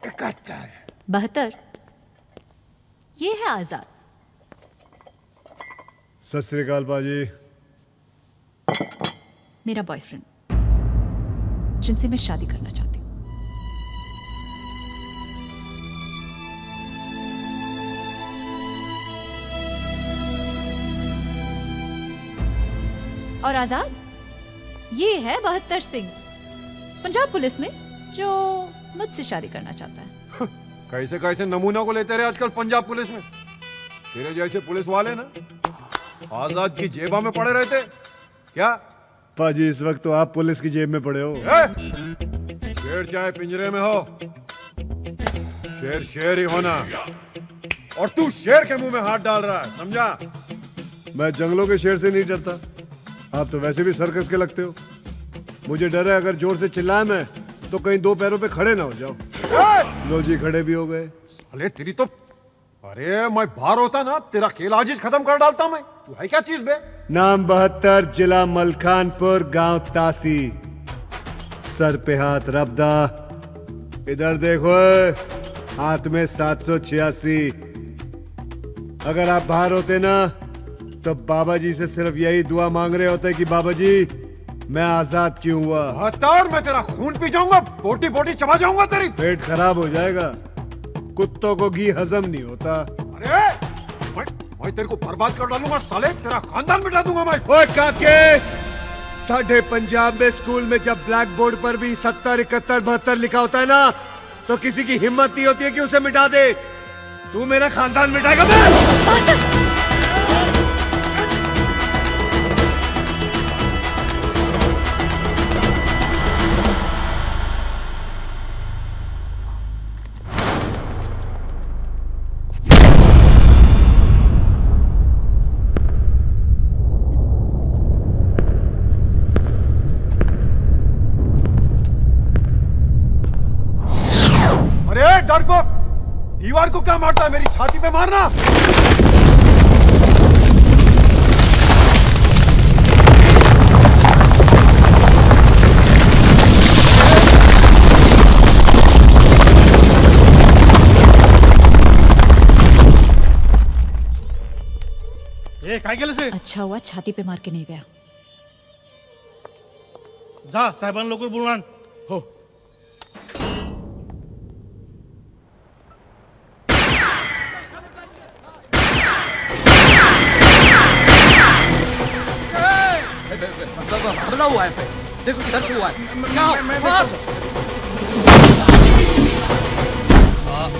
71, 72। ये है आजाद। सत श्री अकाल बाजी। मेरा बॉयफ्रेंड, जिनसे मैं शादी करना चाहती हूँ। और आजाद, ये है 72 सिंह, पंजाब पुलिस में, जो मुझसे शादी करना चाहता है। कैसे कैसे नमूना को लेते रहे आजकल पंजाब पुलिस में। तेरे जैसे पुलिस वाले ना आजाद की जेबा में पड़े रहते क्या? पाजी, इस वक्त तो आप पुलिस की जेब में पड़े हो। शेर चाहे पिंजरे में हो, शेर शेर ही होना। और तू शेर के मुंह में हाथ डाल रहा है, समझा? मैं जंगलों के शेर से नहीं डरता, आप तो वैसे भी सर्कस के लगते हो। मुझे डर है अगर जोर से चिल्लाए मैं तो कहीं दो पैरों पे खड़े ना हो जाओ। लो जी, खड़े भी हो गए। अरे तेरी तो, अरे मैं बाहर होता ना तेरा खेल आज ही खत्म कर डालता मैं। तू है क्या चीज बे? नाम 72, जिला मलखानपुर, गांव तासी, सर पे हाथ रबदा, इधर देखो, हाथ में 786। अगर आप बाहर होते ना तो बाबा जी से सिर्फ यही दुआ मांग रहे होते कि बाबा जी मैं आजाद क्यों हुआ। हतार, मैं तेरा खून पी जाऊंगा, बोटी बोटी चबा जाऊंगा तेरी। पेट खराब हो जाएगा, कुत्तों को घी हजम नहीं होता। अरे मैं तेरे को बर्बाद कर डालूंगा साले, तेरा खानदान मिटा दूंगा मैं। ओए काके, साढ़े पंजाब में स्कूल में जब ब्लैक बोर्ड पर भी 70, 71, 72 लिखा होता है ना, तो किसी की हिम्मत नहीं होती है कि उसे मिटा दे। तू मेरा खानदान मिटाएगा? मैं दीवार को क्या मारता है, मेरी छाती पे मारना। ये काय केलं से? अच्छा हुआ छाती पे मार के नहीं गया। जा साहेबान लवकर बोलवा। हो हमला हुआ है पे, देखो किधर से हुआ है। क्या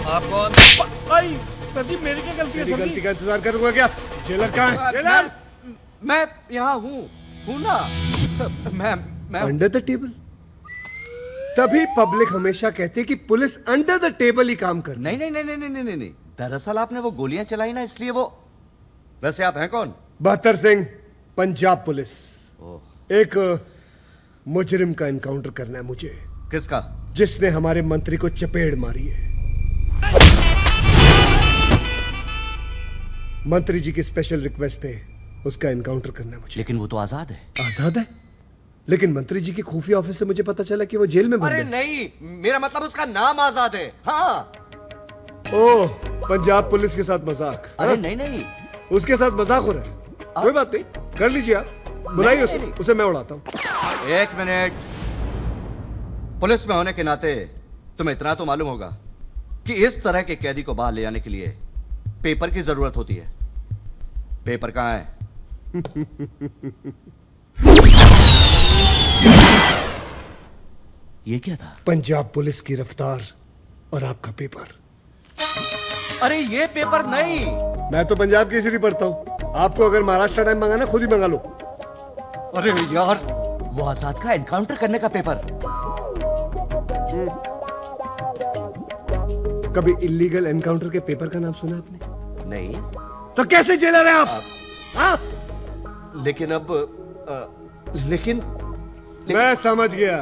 आप कौन? आई सर जी, मेरी क्या गलती है सर जी? गलती का इंतजार करूंगा क्या? जेलर कहाँ है? जेलर? मैं यहाँ हूँ ना। मैं अंडर द टेबल? तभी पब्लिक हमेशा कहती है कि पुलिस अंडर द टेबल ही काम करती। नहीं नहीं नहीं नहीं नहीं नहीं नहीं, दरअसल आपने वो गोलियां चलाई ना, इसलिए वो। वैसे आप हैं कौन? 72 सिंह, पंजाब पुलिस। एक मुजरिम का एनकाउंटर करना है मुझे। किसका? जिसने हमारे मंत्री को चपेड़ मारी है। मंत्री जी की स्पेशल रिक्वेस्ट पे उसका एनकाउंटर करना है मुझे। लेकिन वो तो आजाद है। आजाद है? लेकिन मंत्री जी की खुफिया ऑफिस से मुझे पता चला कि वो जेल में बंद अरे है। नहीं, मेरा मतलब उसका नाम आजाद है। हाँ। ओह, पंजाब पुलिस के साथ मजाक। अरे हाँ? नहीं, उसके साथ मजाक हो रहा है। कोई बात नहीं, कर लीजिए आप, बुलाइए उसे मैं उड़ाता हूँ। 1 मिनट। पुलिस में होने के नाते तुम्हें इतना तो मालूम होगा कि इस तरह के कैदी को बाहर ले जाने के लिए पेपर की जरूरत होती है। पेपर कहाँ है? ये क्या था? पंजाब पुलिस की रफ्तार और आपका पेपर। अरे ये पेपर नहीं। मैं तो पंजाब केसरी पढ़ता हूँ। आपको अगर महाराष्ट्र टाइम मंगाना खुद ही मंगा लो। अरे यार, वो आजाद का एनकाउंटर करने का पेपर। कभी इलीगल एनकाउंटर के पेपर का नाम सुना आपने? नहीं। तो कैसे जेलर हैं आप? हाँ? लेकिन अब लेकिन मैं समझ गया।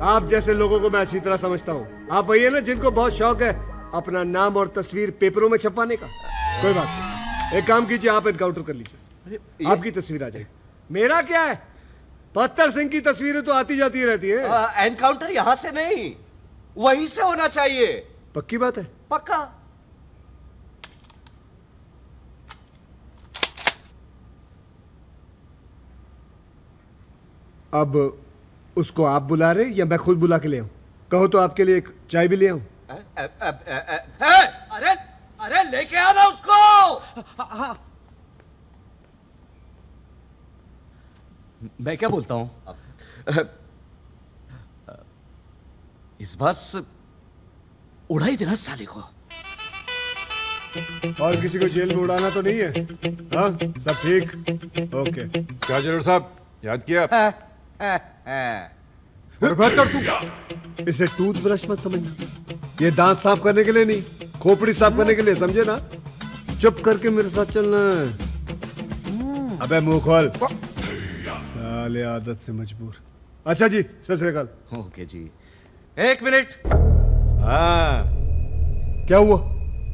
आप जैसे लोगों को मैं अच्छी तरह समझता हूँ। आप वही है ना जिनको बहुत शौक है अपना नाम और तस्वीर पेपरों में छपवाने का। कोई बात नहीं, एक काम कीजिए, आप एनकाउंटर कर लीजिए, आपकी तस्वीर आ जाएगी। मेरा क्या है, पत्थर सिंह की तस्वीरें तो आती जाती रहती है। एनकाउंटर यहां से नहीं, वहीं से होना चाहिए। पक्की बात है? पक्का। अब उसको आप बुला रहे या मैं खुद बुला के ले आऊं? कहो तो आपके लिए एक चाय भी ले आऊं? अरे अरे लेके आना उसको। मैं क्या बोलता हूं? इस बार उड़ा ही देना साले को। और किसी को जेल में उड़ाना तो नहीं है? हाँ, सब ठीक? ओके। क्या जरूर साहब, याद किया? इसे टूथब्रश मत समझना, ये दांत साफ करने के लिए नहीं, खोपड़ी साफ करने के लिए, समझे ना? चुप करके मेरे साथ चलना है। अबे मुंह खोल, साले आदत से मजबूर। अच्छा जी, सत श्री अकाल। ओके जी, 1 मिनट। हाँ, क्या हुआ?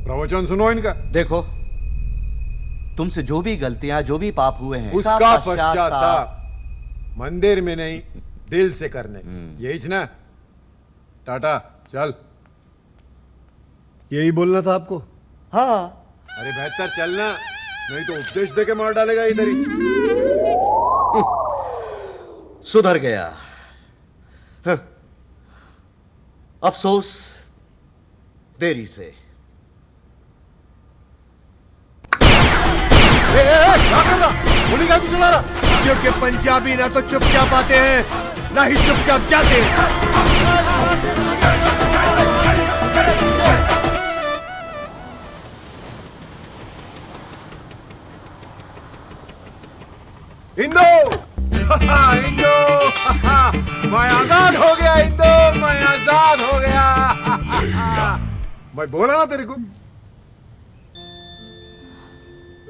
प्रवचन सुनो इनका। देखो, तुमसे जो भी गलतियां, जो भी पाप हुए हैं, उसका पश्चाताप मंदिर में नहीं, दिल से करने। यही ना? टाटा, चल। यही बोलना था आपको? हाँ। अरे बेहतर चलना, नहीं तो उपदेश दे के मार डालेगा इधर ही। सुधर गया। अफसोस देरी से। क्या कर रहा? गोली क्या चला रहा? क्योंकि पंजाबी ना तो चुपचाप आते हैं, ना ही चुपचाप जाते हैं। इंदो, इंदो, मैं आजाद हो गया। इंदो, मैं आजाद हो गया। मैं बोला ना तेरे को।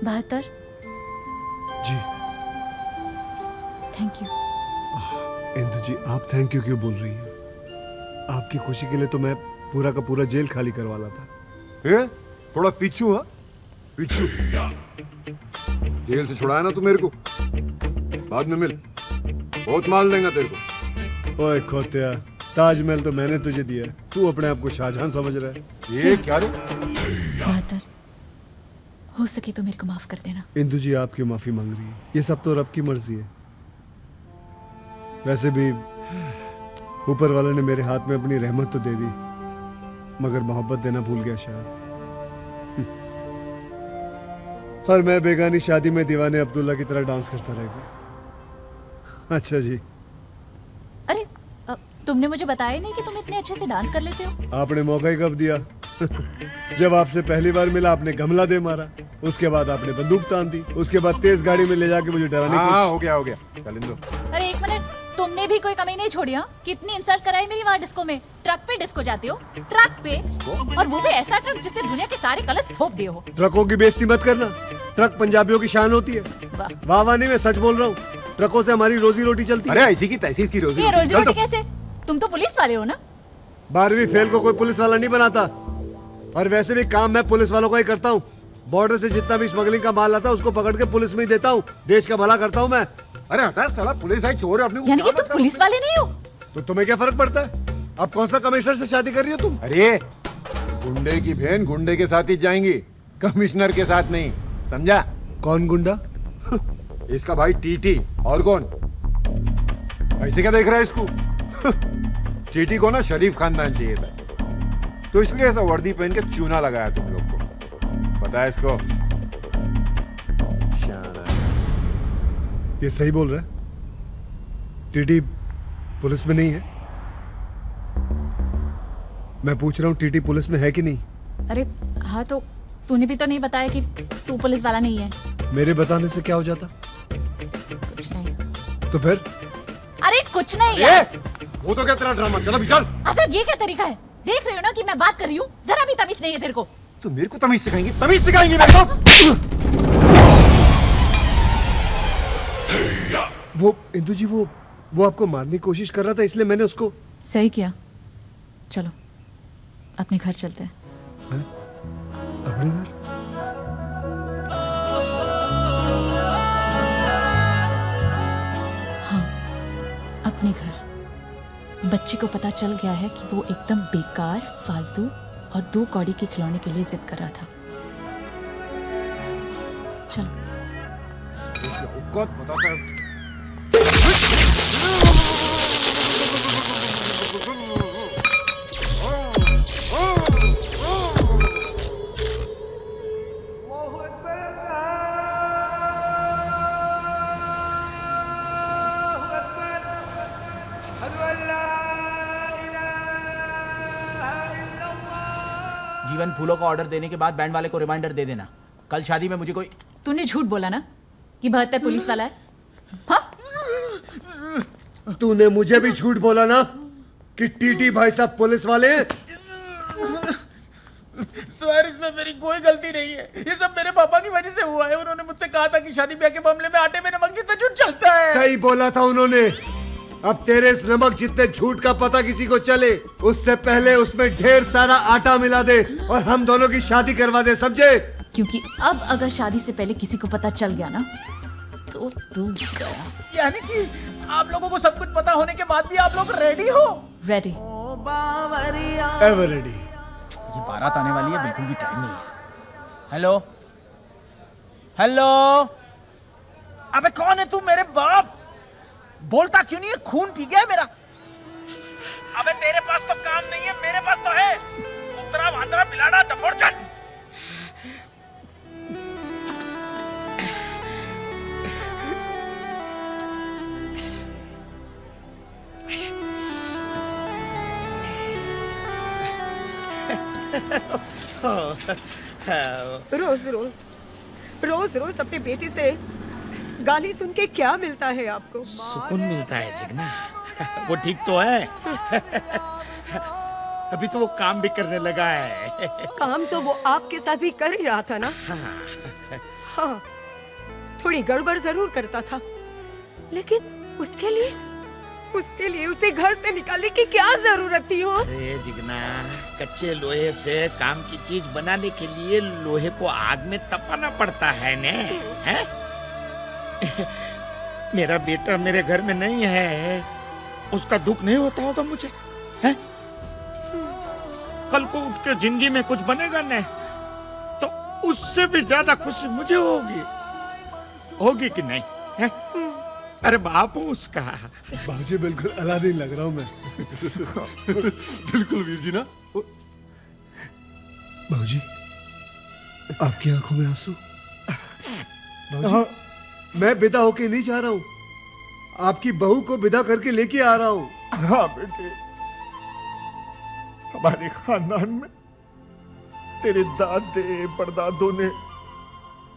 72। जी। Thank you. इंदु जी, आप थैंक यू क्यों बोल रही हैं? आपकी खुशी के लिए तो मैं पूरा का पूरा जेल खाली करवाला था। थोड़ा पीछू। हाँ, पीछू। जेल से छुड़ाया ना तू मेरे को, बाद में मिल, बहुत माल देगा तेरे को। ओए खोतिया, ताजमहल तो मैंने तुझे दिया, तू अपने आप को शाहजहां समझ रहा है। ये क्या रे? 72, हो सके तो मेरे को माफ कर देना। इंदु जी, आप क्यों माफी मांग रही है? ये सब तो रब की मर्जी है। वैसे भी ऊपर वाले ने मेरे हाथ में अपनी रहमत तो दे दी, मगर मोहब्बत देना भूल गया शायद। और मैं बेगानी शादी में दीवाने अब्दुल्ला की तरह डांस करता रह गया। अच्छा जी। अरे तुमने मुझे बताया नहीं कि तुम इतने अच्छे से डांस कर लेते हो। आपने मौका ही कब दिया? जब आपसे पहली बार मिला आपने गमला दे मारा, उसके बाद आपने बंदूक तान दी, उसके बाद तेज गाड़ी में ले जाके मुझे डराने की। हाँ, हो गया हो गया। चलिंदो, अरे एक मिनट, तुमने भी कोई कमी नहीं छोड़ी? हाँ, कितनी इंसल्ट कराई मेरी वहाँ डिस्को में। ट्रक पे डिस्को जाते हो, ट्रक पे, और वो भी ऐसा ट्रक जिसने दुनिया के सारे कलश थोप दिए हो। ट्रकों की बेइज्जती मत करना, ट्रक पंजाबियों की शान होती है। वाह वाह नहीं, मैं सच बोल रहा हूँ, ट्रकों से हमारी रोजी रोटी चलती है। अरे ऐसी की तैसी इसकी रोजी ये रोजी रोटी कैसे? तुम तो पुलिस वाले हो ना? 12वीं फेल को कोई पुलिस वाला नहीं बनाता, और वैसे भी काम मैं पुलिस वालों का ही करता हूँ। बॉर्डर से जितना भी स्मगलिंग का माल आता है उसको पकड़ के पुलिस में ही देता हूँ। देश का भला करता हूँ मैं। अरे हटा साला, पुलिस आई चोर है अपने को। यानी कि तुम पुलिस वाले नहीं हो? तो तुम्हें क्या फर्क पड़ता है? अब कौन सा कमिश्नर से शादी कर रही हो तुम? अरे गुंडे की बहन गुंडे के साथ ही जाएंगी, कमिश्नर के साथ नहीं, समझा? कौन गुंडा? इसका भाई टीटी। और कौन? ऐसे क्या देख रहा है इसको? टीटी को ना शरीफ खानदान चाहिए था, तो इसलिए ऐसा वर्दी पहन के चूना लगाया तुम लोग को। पता है इसको? ये सही बोल रहा है। टीटी पुलिस में नहीं है। मैं पूछ रहा हूँ टीटी पुलिस में है कि नहीं? अरे हाँ, तो तूने भी तो नहीं बताया कि तू पुलिस वाला नहीं है। मेरे बताने से क्या हो जाता? कुछ नहीं। तो फिर? अरे कुछ नहीं यार। वो तो क्या तेरा ड्रामा? चल अभी चल। असद, ये क्या तरीका है? देख रही हो ना कि मैं बात कर रही हूँ, जरा भी तमीज नहीं है तेरे को। तो मेरे को तमीज सिखाएंगी? तमीज सिखाएंगी मेरे को? वो इंदु जी, वो आपको मारने की कोशिश कर रहा था, इसलिए मैंने उसको। सही किया। चलो अपने घर चलते हैं। अपने घर? हाँ, अपने घर। बच्चे को पता चल गया है कि वो एकदम बेकार, फालतू और 2 कौड़ी के खिलौने के लिए जिद कर रहा था। चलो। बताता है। जीवन, फूलों का ऑर्डर देने के बाद बैंड वाले को रिमाइंडर दे देना, कल शादी में मुझे कोई। तूने झूठ बोला ना कि 72 पुलिस वाला है? हाँ? तूने मुझे भी झूठ बोला ना कि टीटी भाई साहब पुलिस वाले हैं? सर, इसमें मेरी कोई गलती नहीं है। ये सब मेरे पापा की वजह से हुआ है। उन्होंने मुझसे कहा था कि शादी ब्याह के मामले में आटे में नमक जितना झूठ चलता है। सही बोला था उन्होंने। अब तेरे इस नमक जितने झूठ का पता किसी को चले, उससे पहले उसमें ढेर सारा आटा मिला दे और हम दोनों की शादी करवा दे, समझे? क्योंकि अब अगर शादी से पहले किसी को पता चल गया ना, तो तू गया। यानी कि आप लोगों को सब कुछ पता होने के बाद भी आप लोग रेडी हो? रेडी। Ever ready. ये बारात आने वाली है, बिल्कुल भी टाइम नहीं है। हेलो हेलो, अबे कौन है तू? मेरे बाप, बोलता क्यों नहीं है? खून पी गया है मेरा। अबे तेरे पास तो काम नहीं है, मेरे पास तो है। उत्तरा भाद्रा बिलाड़ा दफोड़चन। रोज रोज रोज रोज अपने बेटे से गाली सुन के क्या मिलता है आपको? सुकून मिलता है जिगना। वो ठीक तो है। अभी तो वो काम भी करने लगा है। काम तो वो आपके साथ भी कर ही रहा था ना। हाँ, थोड़ी गड़बड़ जरूर करता था, लेकिन उसके लिए उसे घर से निकालने की क्या जरूरत थी? हो अरे जिगना, कच्चे लोहे से काम की चीज बनाने के लिए लोहे को आग में तपाना पड़ता है ने, हैं? मेरा बेटा मेरे घर में नहीं है, उसका दुख नहीं होता होगा मुझे, हैं? कल को उठ के जिंदगी में कुछ बनेगा ने, तो उससे भी ज्यादा खुशी मुझे होगी कि नहीं, हैं? अरे बाप हूँ उसका। बाबूजी बिल्कुल अलादीन लग रहा हूँ मैं। बिल्कुल वीर जी ना। बाबूजी, आपकी आंखों में आंसू? बाबूजी, मैं विदा होके नहीं जा रहा हूँ, आपकी बहू को विदा करके लेके आ रहा हूँ। हाँ बेटे, हमारे खानदान में तेरे दादे परदादों ने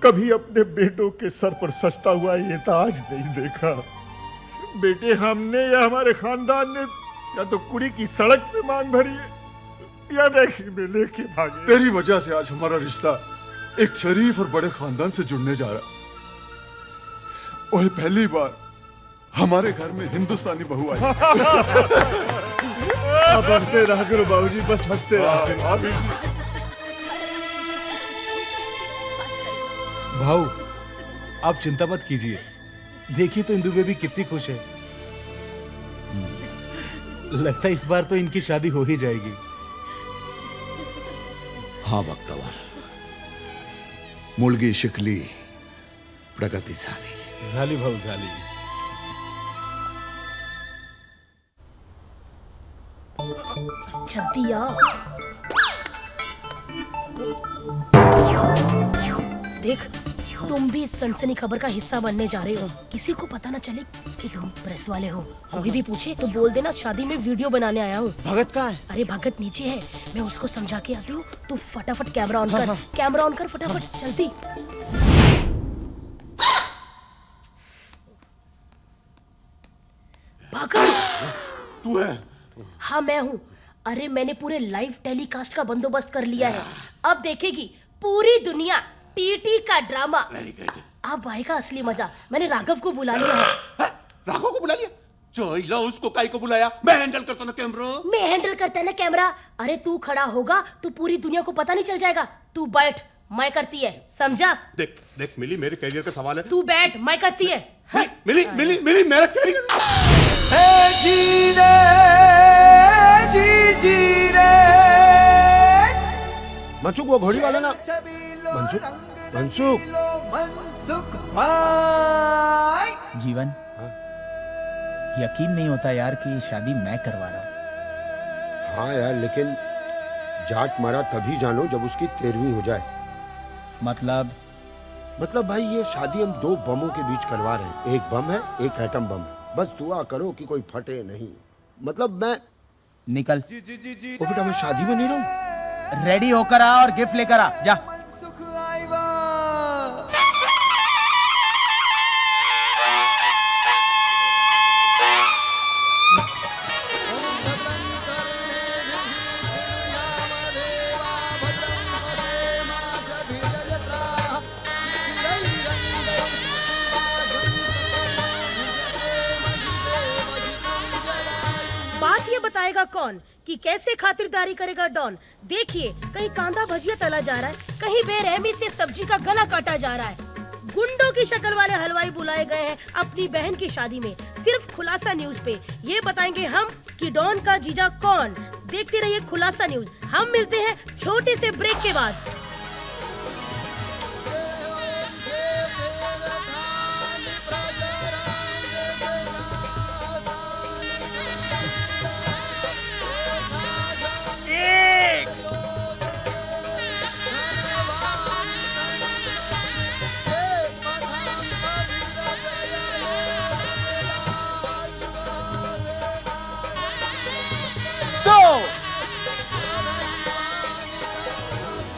कभी अपने बेटों के सर पर सजता हुआ ये ताज नहीं देखा। बेटे, हमने या हमारे खानदान ने या तो कुड़ी की सड़क पे मांग भरी है या टैक्सी में लेके भागे। तेरी वजह से आज हमारा रिश्ता एक शरीफ और बड़े खानदान से जुड़ने जा रहा। और पहली बार हमारे घर में हिंदुस्तानी बहू आई। अब हंसते रहा करो बाबूजी, बस हंसते रहा करो। भाऊ आप चिंता मत कीजिए, देखिए तो इंदु बेबी कितनी खुश है। लगता है इस बार तो इनकी शादी हो ही जाएगी। हाँ बख्तवर, मुलगी शिकली प्रगति झाली। झाली भाऊ झाली। जल्दी आओ। देख, तुम भी इस सनसनी खबर का हिस्सा बनने जा रहे हो। किसी को पता ना चले कि तुम प्रेस वाले हो। कोई भी पूछे तो बोल देना शादी में वीडियो बनाने आया हूँ। भगत कहाँ है? अरे भगत नीचे है, मैं उसको समझा के आती हूँ। तू फटाफट कैमरा ऑन कर। कैमरा ऑन कर फटाफट, जल्दी। भगत तू है? हाँ मैं हूँ। अरे मैंने पूरे लाइव टेलीकास्ट का बंदोबस्त कर लिया है। अब देखेगी पूरी दुनिया टीटी का ड्रामा। अब आएगा असली मजा। मैंने राघव को बुला लिया है। राघव को बुला लिया? चलो उसको काई को बुलाया? मैं हैंडल करता ना कैमरा। मैं हैंडल करता ना कैमरा। अरे तू खड़ा होगा तो पूरी दुनिया को पता नहीं चल जाएगा। तू बैठ, मैं करती है, समझा? देख देख मिली, मेरे करियर का सवाल है। तू बैठ, मैं करती है। मिली मिली मिली मेरा करियर। जी रे जी रे। मनसुख वो घोड़ी वाला ना? मनसुख मनसुख मनसुख भाई। जीवन, यकीन नहीं होता यार कि ये शादी मैं करवा रहा हूँ। हाँ यार, लेकिन जाट मारा तभी जानो जब उसकी 13वीं हो जाए। मतलब भाई ये शादी हम 2 बमों के बीच करवा रहे हैं। एक बम है, एक एटम बम है। बस दुआ करो कि कोई फटे नहीं। मतलब मैं निकल। ओ बेटा, मैं शादी में नहीं रहूं। रेडी होकर आ और गिफ्ट लेकर आ जा। बात ये बताएगा कौन कि कैसे खातिरदारी करेगा डॉन। देखिए, कहीं कांदा भजिया तला जा रहा है, कहीं बेरहमी से सब्जी का गला काटा जा रहा है। गुंडों की शक्ल वाले हलवाई बुलाए गए हैं अपनी बहन की शादी में। सिर्फ खुलासा न्यूज पे ये बताएंगे हम कि डॉन का जीजा कौन। देखते रहिए खुलासा न्यूज। हम मिलते हैं छोटे से ब्रेक के बाद।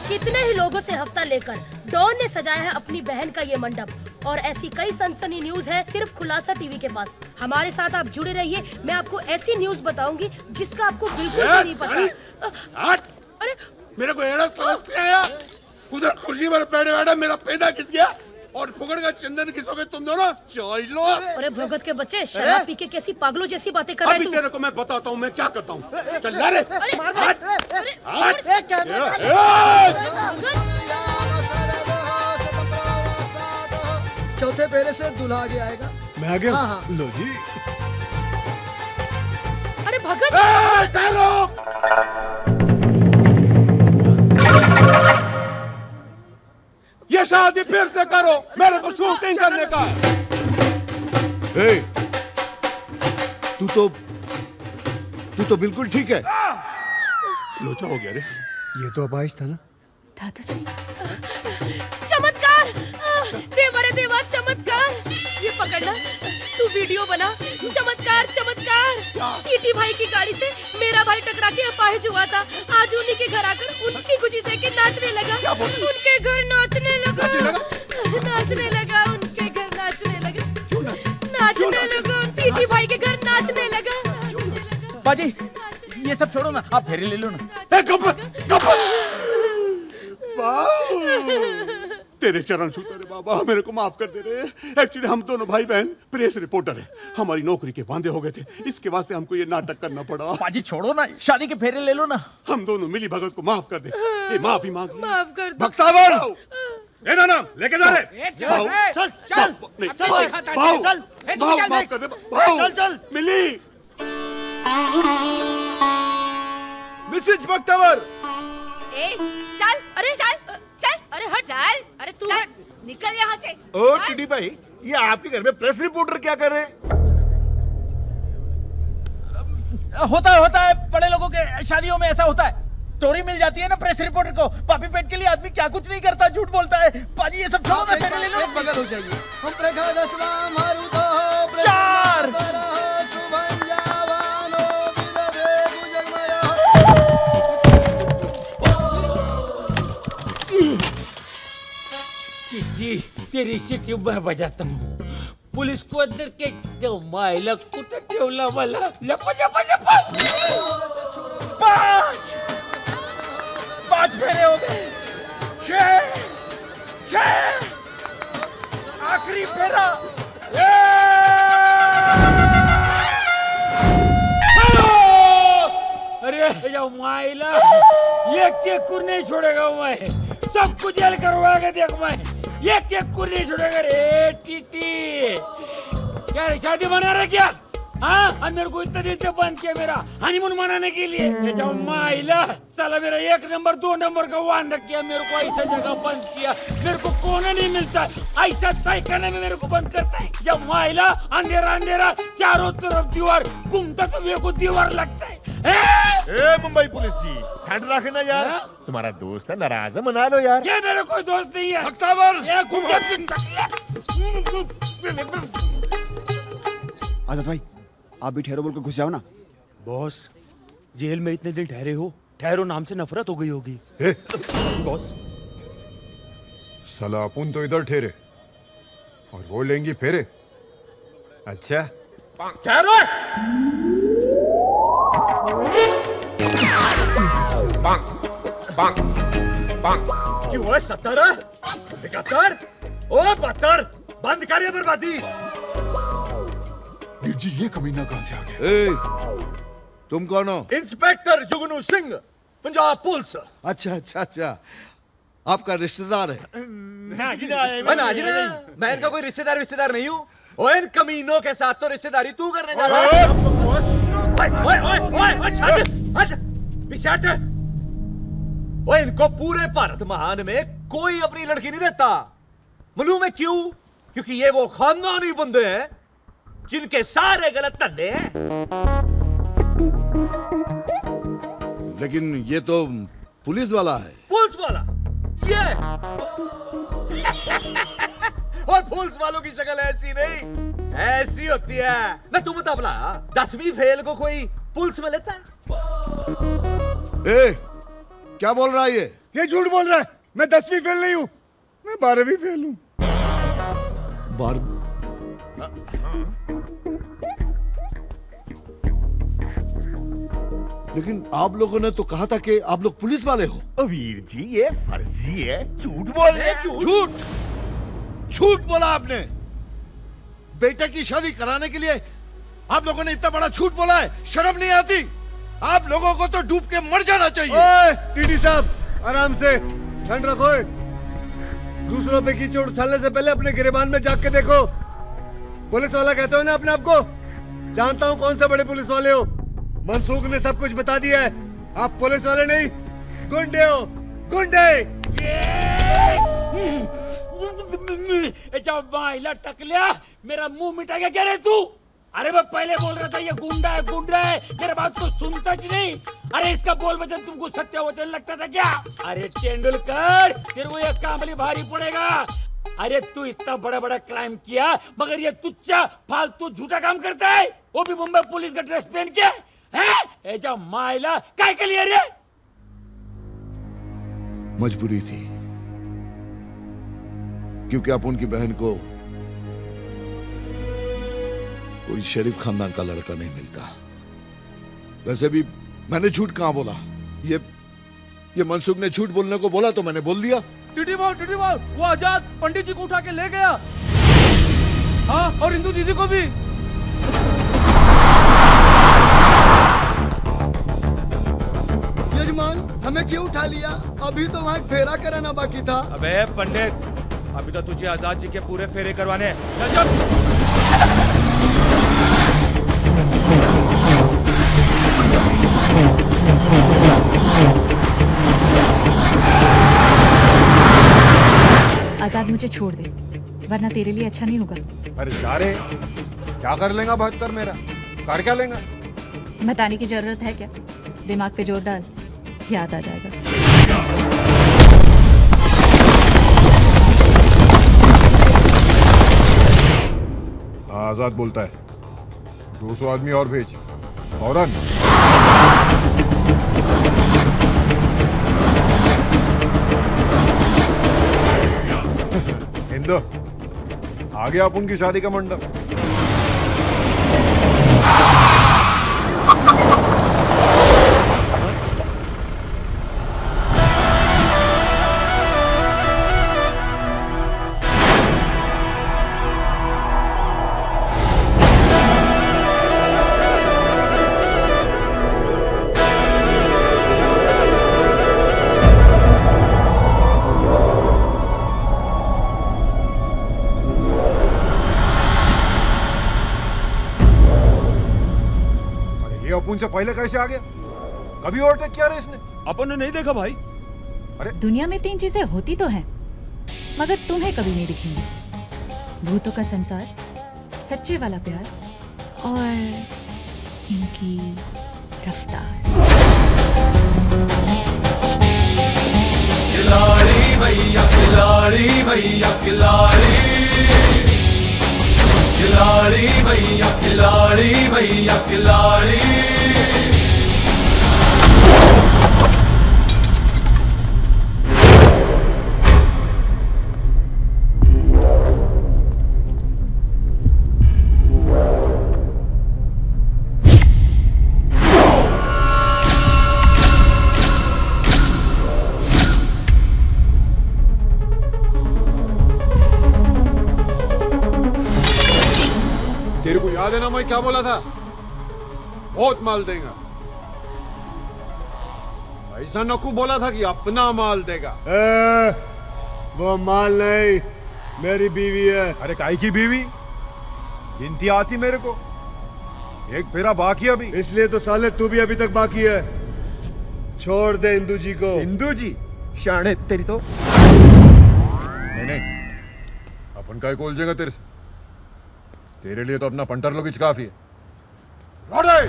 कितने ही लोगों से हफ्ता लेकर डॉन ने सजाया है अपनी बहन का ये मंडप। और ऐसी कई सनसनी न्यूज है सिर्फ खुलासा टीवी के पास। हमारे साथ आप जुड़े रहिए। मैं आपको ऐसी न्यूज बताऊंगी जिसका आपको बिल्कुल भी नहीं पता। अरे मेरे को एड़ा समझते हैं यार। उधर कुर्सी पर बैठे बैठे मेरा पैदा किस गया और फुकड़ का चंदन किसोगे तुम दोनों? चलो। अरे भगत के बच्चे, शराब पी के कैसी पागलों जैसी बातें कर रहे अभी तू। तेरे को मैं बताता हूँ मैं क्या करता हूँ। चल ला रे। चौथे फेरे से दूल्हा आगे आएगा। मैं आ गया। हाँ। लो जी। अरे भगत, ये शादी फिर से करो, मेरे को शूटिंग करने का। ए, तू तो बिल्कुल ठीक है। लोचा हो गया रे। ये तो अपाइश था ना? था तो सही। चमत्कार! देवा रे देवा, चमत्कार! ये पकड़ना, तू वीडियो बना। चमत्कार चमत्कार! टीटी भाई की गाड़ी से मेरा भाई टकरा के अपाहिज हुआ था। आज उन्हीं के घर आकर उनकी खुशी देख के नाचने लगा। उनके घर नाचने लगा। नाचने लगा उनके घर नाचने लगा। नाचने लगा टीटी भाई के घर नाचने लगा। बाजी, ये सब छोड़ो ना, आप फेरे ले लो ना। तेरे चरण छूते रे बाबा, मेरे को माफ कर दे रे। एक्चुअली हम दोनों भाई बहन प्रेस रिपोर्टर है। हमारी नौकरी के वादे हो गए थे, इसके वास्ते हमको ये नाटक करना पड़ा। बाजी छोड़ो ना, शादी के फेरे ले लो ना। हम दोनों मिली भगत को माफ कर दे। ये माफी मांग ले। माफ कर दो। भक्तावर, ए ना लेके जा रहे। भाऊ, चल चल भाऊ, भाऊ माफ कर दे भाऊ, चल चल मिली। मिसेज बख्तावर, चल, अरे चल, चल, अरे हट, चल, अरे तू हट, निकल यहाँ से। ओ टीटी भाई, ये आपके घर में प्रेस रिपोर्टर क्या कर रहे हैं? होता है बड़े लोगों के शादियों में ऐसा होता है। स्टोरी मिल जाती है ना प्रेस रिपोर्टर को। पापी पेट के लिए आदमी क्या कुछ नहीं करता, झूठ बोलता है। पाजी ये सब छोड़ो, मैं फेरे ले लूं। बगल हो जाइए। हम प्रगादस्वा मारुतो चार सुभंजावानो विदधे भुजगमयो। चिट्ठी तेरी चिट्ठी मैं बजाता हूँ। पुलिस को अंदर के जो मायला कुठे ठेवला मला, लपा लपा लपा। पांच फेरे हो गए, छह, आखिरी फेरा। अरे जो मायला, ये केकुर नहीं छोड़ेगा मैं, सबको जेल करवाएगा देख मैं, ये केकुर नहीं छोड़ेगा रे टीटी। क्या रे, शादी मना रहा क्या? हाँ, और मेरे को इतना दिन से बंद किया मेरा हनीमून मनाने के लिए। ये जो माइला साला मेरा 1 नंबर 2 नंबर का वादा किया, मेरे को ऐसा जगह बंद किया, मेरे को कोना नहीं मिलता, ऐसा तय करने में मेरे को बंद करता है। जब माइला अंधेरा अंधेरा चारों तरफ दीवार घूमता तो मेरे को दीवार लगता है। ए मुंबई पुलिस जी, ठंड रखना यार। तुम्हारा दोस्त है, नाराज है, मना लो यार। ये मेरा कोई दोस्त नहीं है। आजाद भाई, आप भी ठहरो बोल के घुस जाओ ना। बॉस, जेल में इतने दिन ठहरे हो, ठहरो नाम से नफरत हो गई होगी। बॉस, साला अपन तो इधर ठहरे और वो लेंगी फेरे। अच्छा ठहरो। क्यों है 70, 71, ओ 72, बंद करिए बर्बादी। वीर जी, ये कमीना कहां से आ गया? तुम कौन हो? इंस्पेक्टर जुगनू सिंह, पंजाब पुलिस। अच्छा, आपका रिश्तेदार है? ना जी ना, मैं इनका कोई रिश्तेदार नहीं हूँ। ओए, इन कमीनों के साथ तो रिश्तेदारी तू करने जा रहा है। ओए, इनको पूरे भारत महान में कोई अपनी लड़की नहीं देता। मालूम है क्यों? क्योंकि ये वो खानदानी बंदे हैं जिनके सारे गलत धंधे हैं। लेकिन ये तो पुलिस वाला है। पुलिस वाला ये और पुलिस वालों की शक्ल ऐसी नहीं, ऐसी होती है ना। तू बता भला, 10वीं फेल को कोई पुलिस में लेता है? क्या बोल रहा है ये झूठ बोल रहा है। मैं 10वीं फेल नहीं हूँ, मैं 12वीं फेल हूँ। लेकिन आप लोगों ने तो कहा था कि आप लोग पुलिस वाले हो। वीर जी, ये फर्जी है, झूठ बोल रहे हैं। झूठ बोला आपने। बेटे की शादी कराने के लिए आप लोगों ने इतना बड़ा झूठ बोला है, शर्म नहीं आती? आप लोगों को तो डूब के मर जाना चाहिए। ओए टीटी साहब, आराम से, ठंड रखो। दूसरों पे कीचड़ उछालने से पहले अपने गिरेबान में झांक के देखो। पुलिस वाला कहते हो ना अपने आप को? जानता हूँ कौन से बड़े पुलिस वाले हो। मनसूख ने सब कुछ बता दिया है। आप पुलिस वाले नहीं, गुंडे हो, गुंडे। जब माइला टकलिया, मेरा मुंह मिटा गया क्या रे तू? अरे मैं पहले बोल रहा था ये गुंडा है, मेरे बात को सुनता ही नहीं। अरे इसका बोल वचन तुमको सत्य वचन लगता था क्या? अरे तेंदुलकर, तेरे को ये कामली भारी पड़ेगा। अरे तू इतना बड़ा बड़ा क्राइम किया, मगर ये तुच्चा फालतू झूठा काम करता है, वो भी मुंबई पुलिस का ड्रेस पहन के। है जा माइला काय के लिए रे? मजबूरी थी, क्योंकि आप उनकी बहन को कोई शरीफ खानदान का लड़का नहीं मिलता। वैसे भी मैंने झूठ कहां बोला? ये मनसूख ने झूठ बोलने को बोला तो मैंने बोल दिया। टीटी भाई, वो आजाद पंडित जी को उठा के ले गया। हाँ, और इंदू दीदी को भी। यजमान, हमें क्यों उठा लिया? अभी तो वहाँ एक फेरा कराना बाकी था। अबे पंडित, अभी तो तुझे आजाद जी के पूरे फेरे करवाने हैं। चल चल। आजाद मुझे छोड़ दे, वरना तेरे लिए अच्छा नहीं होगा। अरे जा रे, क्या कर लेगा 72 मेरा? कर क्या लेगा? बताने की जरूरत है क्या? दिमाग पे जोर डाल, याद आ जाएगा। हाँ, आजाद बोलता है 200 आदमी और भेज फौरन। हिंदू आ गया अपन की शादी का मंडप। अपन से पहले कैसे आ गया? कभी ओवरटेक किया रे इसने? अपन ने नहीं देखा भाई। अरे दुनिया में 3 चीजें होती तो हैं, मगर तुम्हें कभी नहीं दिखेंगी। भूतों का संसार, सच्चे वाला प्यार और इनकी रफ्तार। खिलाड़ी भैया खिलाड़ी भैया खिलाड़ी, खिलाड़ी भैया खिलाड़ी भैया खिलाड़ी। तेरे को याद है ना मैं क्या बोला था? बहुत माल देगा। ऐसा नकू बोला था कि अपना माल देगा। वो माल नहीं, मेरी बीवी है। अरे काई की बीवी? गिनती आती मेरे को, एक फेरा बाकी अभी। इसलिए तो साले तू भी अभी तक बाकी है। छोड़ दे इंदू जी को। इंदू जी शाणे तेरी तो। नहीं अपन का कोल जाएगा तेरे से। तेरे लिए तो अपना पंटर लोगिच काफी है। रोडे!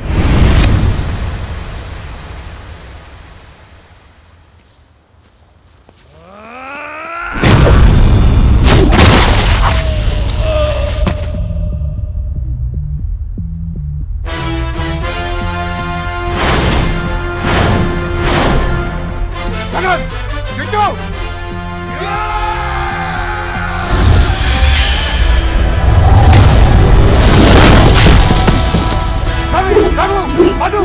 जगन! चिंटू! मधु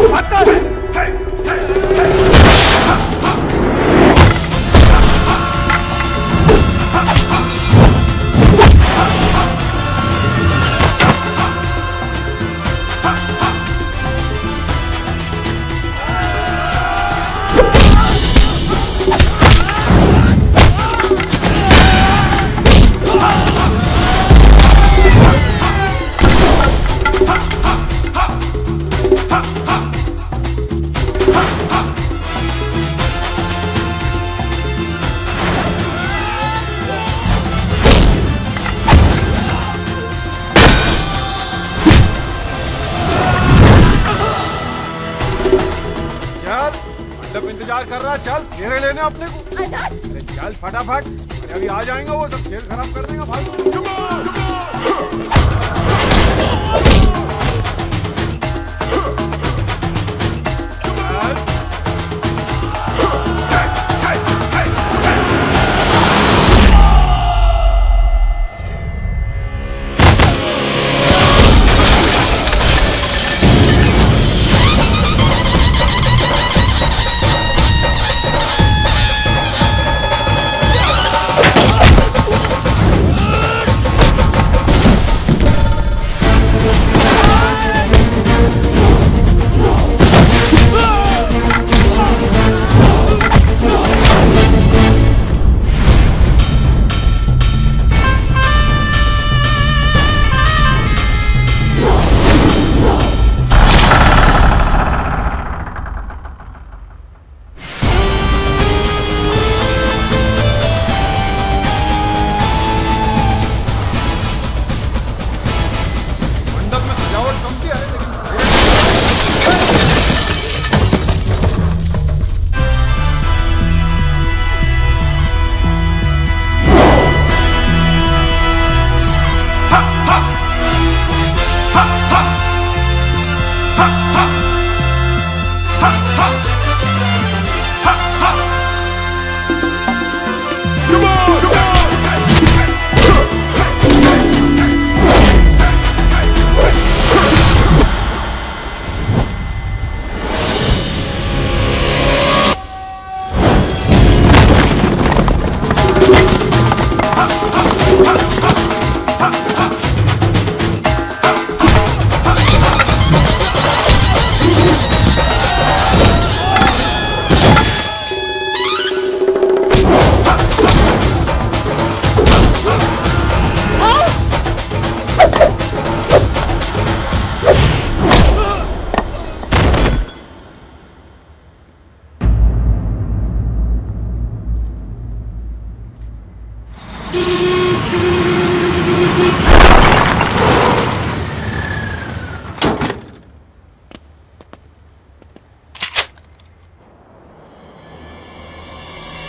अंदर इंतजार कर रहा। चल घेरे लेने अपने को। आजाद! अरे चल फटाफट, अरे अभी आ जाएंगे वो सब, खेल खराब कर देंगे फालतू।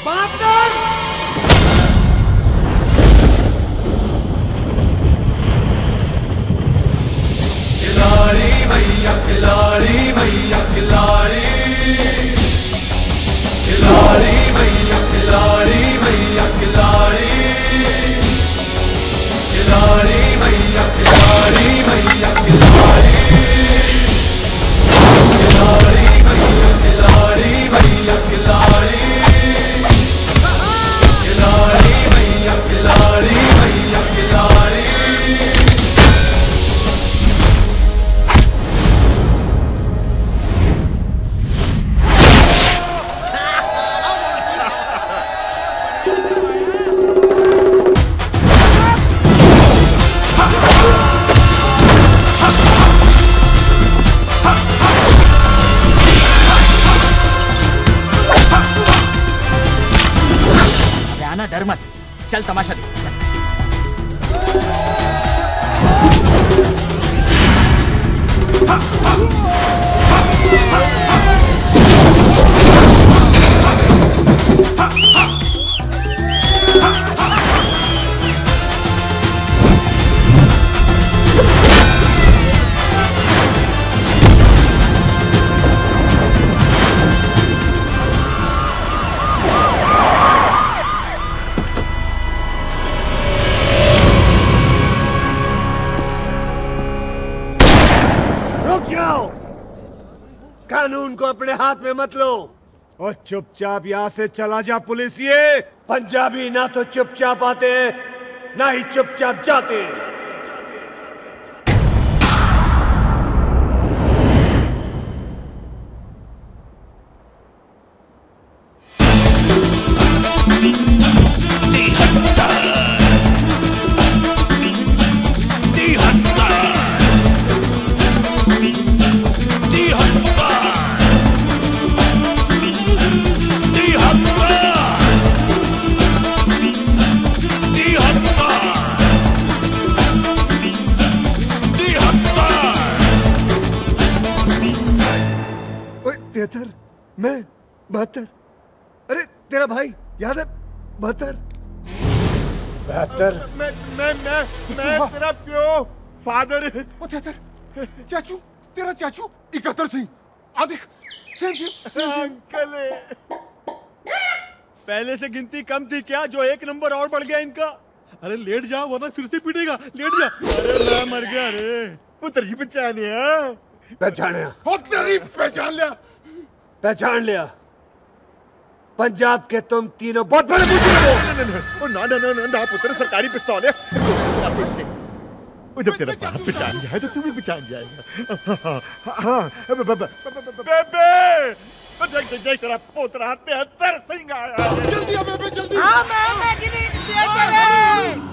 बात कर। खिलाड़ी भैया खिलाड़ी भैया खिलाड़ी खिलाड़ी भैया खिलाड़ी भैया खिलाड़ी खिलाड़ी भैया खिलाड़ी भैया खिलाड़ी खिलाड़ी भैया खिलाड़ी भैया खिलाड़ी खिलाड़ी भैया खिलाड़ी भैया खिलाड़ी। आना, डर मत, चल तमाशा देख। रुक जाओ, कानून को अपने हाथ में मत लो और चुपचाप यहाँ से चला जा। पुलिसिए, पंजाबी ना तो चुपचाप आते हैं ना ही चुपचाप जाते हैं। तिहत्तर, मैं 72। अरे तेरा भाई याद है? 72 मैं तेरा प्यो फादर। ओ तिहत्तर, चाचू, तेरा चाचू 71 सिंह। आ देख, सेम अंकल पहले से गिनती कम थी क्या, जो एक नंबर और बढ़ गया इनका? अरे लेट जा वरना फिर से पीटेगा, लेट जा। अरे मैं मर गया रे। पुत्र जी पहचानिया, पहचानिया, तेरी पहचान लिया, पहचान लिया। पंजाब के तुम तीनों बहुत बड़े बुजुर्ग हो। ना पुत्र, सरकारी पिस्तौल है, चलाते इससे। वो जब तेरा बाप पहचान जाए तो तू भी पहचान जाएगा। हाँ, बेबे, देख तेरा पोतरा 73 सिंह आया। जल्दी आ बेबे, जल्दी। हाँ, मैं गिनी बेबे,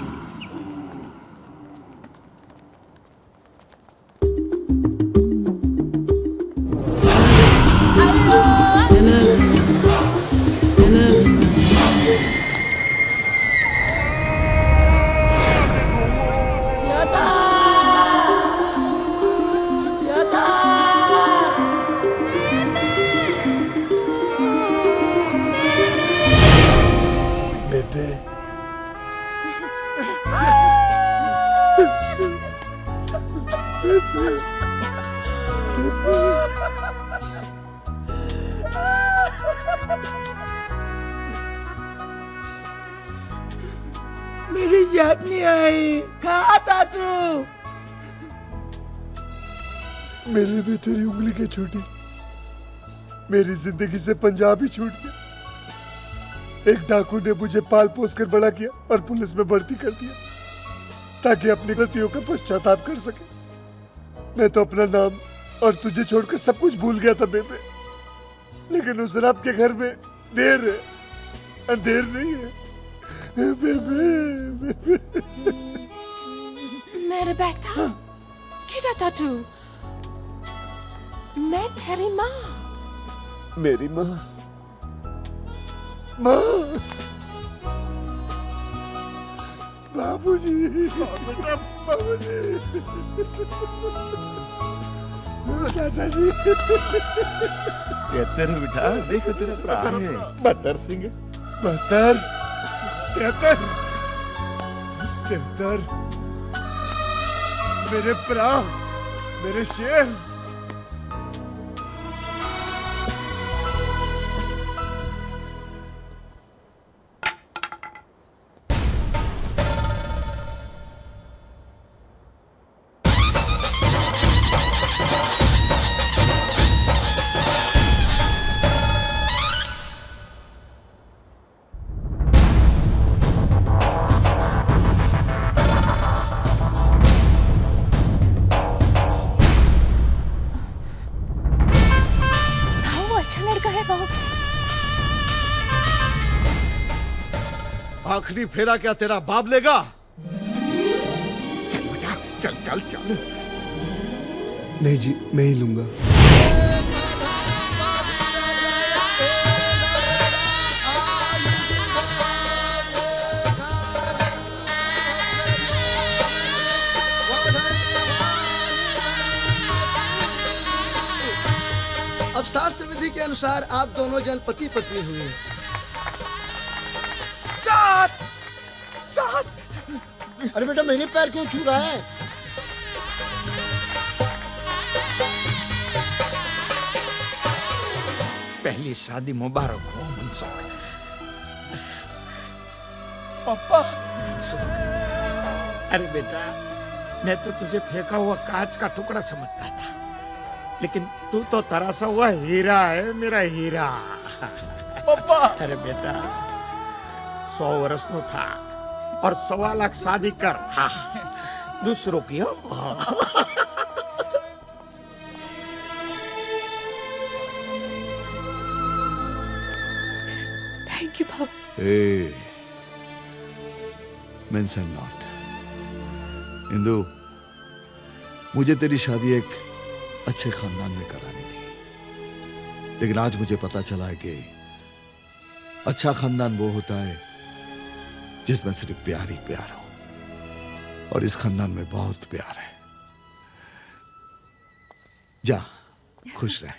मेरी याद नहीं आई। कहा चाचू? मेरे भी तेरी उंगली के छूटी, मेरी जिंदगी से पंजाब ही छूट गया। एक डाकू ने मुझे पाल पोस कर बड़ा किया और पुलिस में भर्ती कर दिया ताकि अपनी गलतियों का पश्चाताप कर सके। मैं तो अपना नाम और तुझे छोड़कर सब कुछ भूल गया था बेबे, लेकिन उस रब के घर में देर है, अंधेर नहीं है बेबे। मेरे बेटा, किधर था तू? मैं तेरी माँ। मेरी माँ, माँ, बाबूजी, बेटा, बाबूजी, चाचा जी। कहते रहे बेटा, देखो तेरा भरा है 72 सिंह। 72 73 73 मेरे भरा मेरे शेर अच्छा लड़का है भाव। आखिरी फेरा क्या तेरा बाप लेगा? चल बेटा चल चल चल। नहीं जी मैं ही लूंगा। अब शास्त्र विधि के अनुसार आप दोनों जन पति पत्नी हुए। साथ साथ। अरे बेटा मेरे पैर क्यों छू रहा है? पहली शादी मुबारक हो मनसुख। पापा मनसुख, अरे बेटा मैं तो तुझे फेंका हुआ कांच का टुकड़ा समझता था, लेकिन तू तो तरासा हुआ हीरा है, मेरा हीरा। पापा अरे बेटा 100 वर्ष नो था और 1.25 लाख शादी कर। हाँ दूसरों की हो। थैंक यू भाव। Hey, mention not. इंदु, मुझे तेरी शादी एक अच्छे खानदान में करानी थी, लेकिन आज मुझे पता चला है कि अच्छा खानदान वो होता है जिसमें सिर्फ प्यार ही प्यार हो, और इस खानदान में बहुत प्यार है। जा खुश रह।